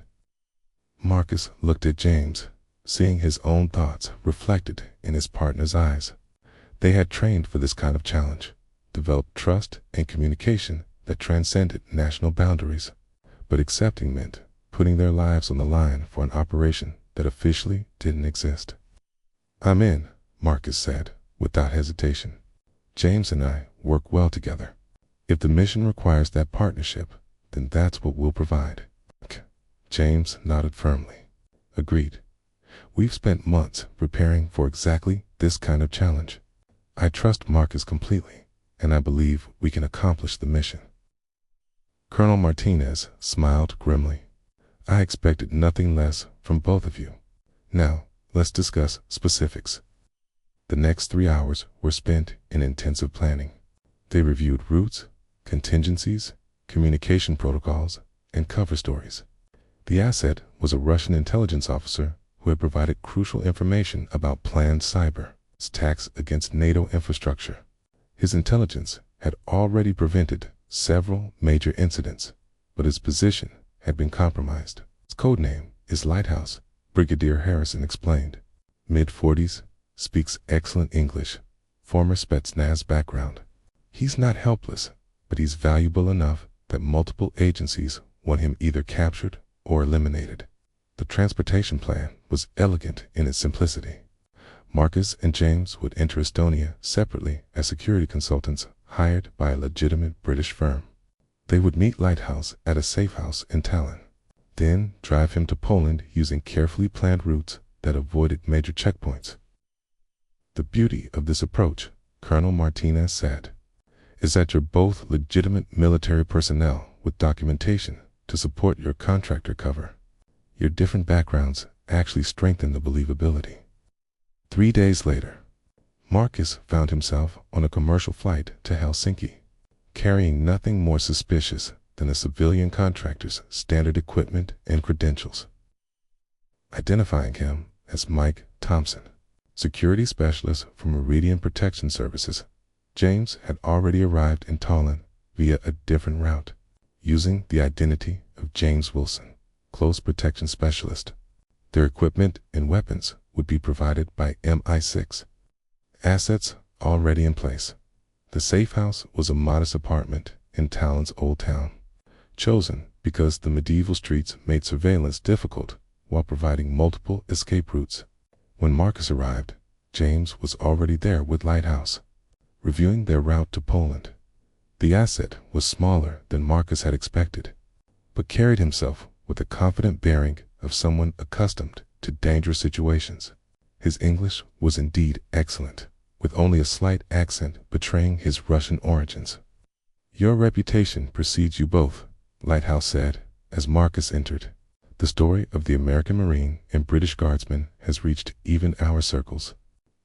Marcus looked at James, seeing his own thoughts reflected in his partner's eyes. They had trained for this kind of challenge, developed trust and communication that transcended national boundaries, but accepting meant putting their lives on the line for an operation that officially didn't exist. I'm in, Marcus said, without hesitation. James and I work well together. If the mission requires that partnership, then that's what we'll provide. James nodded firmly. Agreed. We've spent months preparing for exactly this kind of challenge. I trust Marcus completely, and I believe we can accomplish the mission. Colonel Martinez smiled grimly. I expected nothing less from both of you. Now, let's discuss specifics. The next 3 hours were spent in intensive planning. They reviewed routes, contingencies, communication protocols, and cover stories. The asset was a Russian intelligence officer who had provided crucial information about planned cyber attacks against NATO infrastructure. His intelligence had already prevented several major incidents, but his position had been compromised. His codename is Lighthouse, Brigadier Harrison explained. Mid-40s, speaks excellent English, former Spetsnaz background. He's not helpless, but he's valuable enough that multiple agencies want him either captured or eliminated. The transportation plan was elegant in its simplicity. Marcus and James would enter Estonia separately as security consultants hired by a legitimate British firm. They would meet Lighthouse at a safe house in Tallinn, then drive him to Poland using carefully planned routes that avoided major checkpoints. The beauty of this approach, Colonel Martinez said, is that you're both legitimate military personnel with documentation to support your contractor cover. Your different backgrounds actually strengthen the believability. 3 days later, Marcus found himself on a commercial flight to Helsinki, carrying nothing more suspicious than a civilian contractor's standard equipment and credentials. Identifying him as Mike Thompson, security specialist for Meridian Protection Services, James had already arrived in Tallinn via a different route, using the identity of James Wilson, close protection specialist. Their equipment and weapons would be provided by MI6. Assets already in place. The safe house was a modest apartment in Tallinn's Old Town, chosen because the medieval streets made surveillance difficult while providing multiple escape routes. When Marcus arrived, James was already there with Lighthouse, reviewing their route to Poland. The asset was smaller than Marcus had expected, but carried himself with the confident bearing of someone accustomed to dangerous situations. His English was indeed excellent, with only a slight accent betraying his Russian origins. Your reputation precedes you both, Lighthouse said, as Marcus entered. The story of the American Marine and British Guardsman has reached even our circles.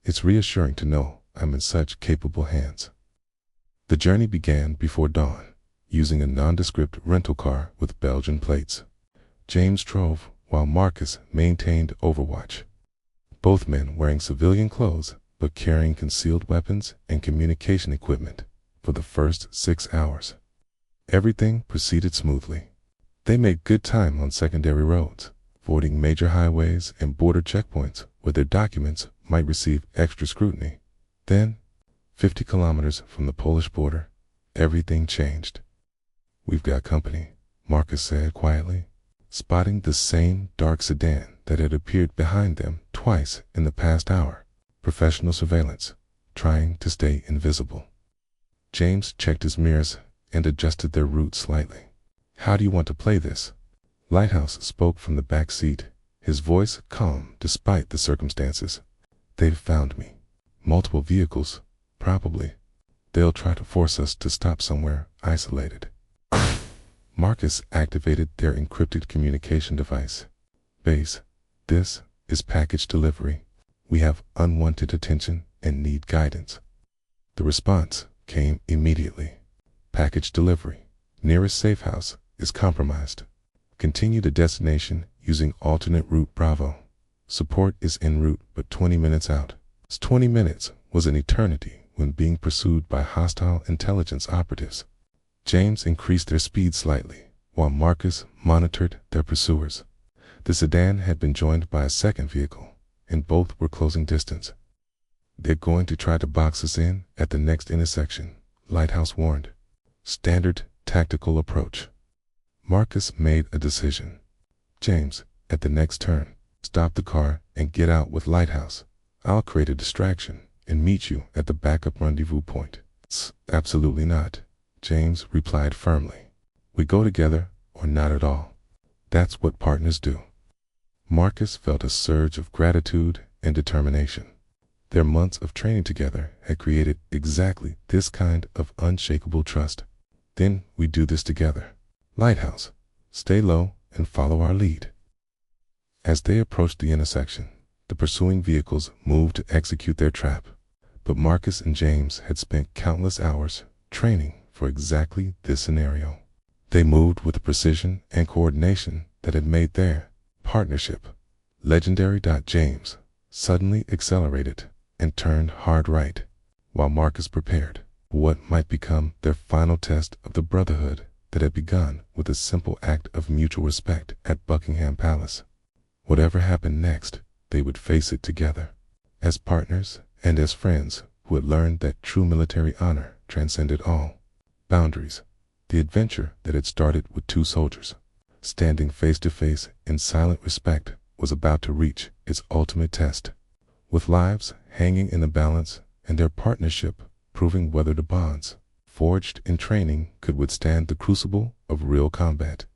It's reassuring to know I'm in such capable hands. The journey began before dawn, using a nondescript rental car with Belgian plates. James drove while Marcus maintained overwatch. Both men wearing civilian clothes but carrying concealed weapons and communication equipment for the first 6 hours. Everything proceeded smoothly. They made good time on secondary roads, avoiding major highways and border checkpoints where their documents might receive extra scrutiny. Then, 50 kilometers from the Polish border, everything changed. "We've got company," Marcus said quietly, spotting the same dark sedan that had appeared behind them twice in the past hour. Professional surveillance, trying to stay invisible. James checked his mirrors and adjusted their route slightly. "How do you want to play this?" Lighthouse spoke from the back seat, his voice calm despite the circumstances. "They've found me. Multiple vehicles, probably. They'll try to force us to stop somewhere isolated." Marcus activated their encrypted communication device. "Base, this is package delivery. We have unwanted attention and need guidance." The response came immediately. "Package delivery. Nearest safe house is compromised. Continue to destination using alternate route Bravo. Support is en route but 20 minutes out." 20 minutes was an eternity when being pursued by hostile intelligence operatives. James increased their speed slightly, while Marcus monitored their pursuers. The sedan had been joined by a second vehicle, and both were closing distance. "They're going to try to box us in at the next intersection," Lighthouse warned. "Standard tactical approach." Marcus made a decision. "James, at the next turn, stop the car and get out with Lighthouse. I'll create a distraction and meet you at the backup rendezvous point." "Absolutely not," James replied firmly. "We go together or not at all. That's what partners do." Marcus felt a surge of gratitude and determination. Their months of training together had created exactly this kind of unshakable trust. "Then we do this together. Lighthouse, stay low and follow our lead." As they approached the intersection, the pursuing vehicles moved to execute their trap. But Marcus and James had spent countless hours training for exactly this scenario. They moved with a precision and coordination that had made their partnership legendary. James suddenly accelerated and turned hard right, while Marcus prepared for what might become their final test of the brotherhood that had begun with a simple act of mutual respect at Buckingham Palace. Whatever happened next, they would face it together, as partners and as friends who had learned that true military honor transcended all boundaries. The adventure that had started with two soldiers standing face to face in silent respect was about to reach its ultimate test, with lives hanging in the balance and their partnership proving whether the bonds forged in training could withstand the crucible of real combat.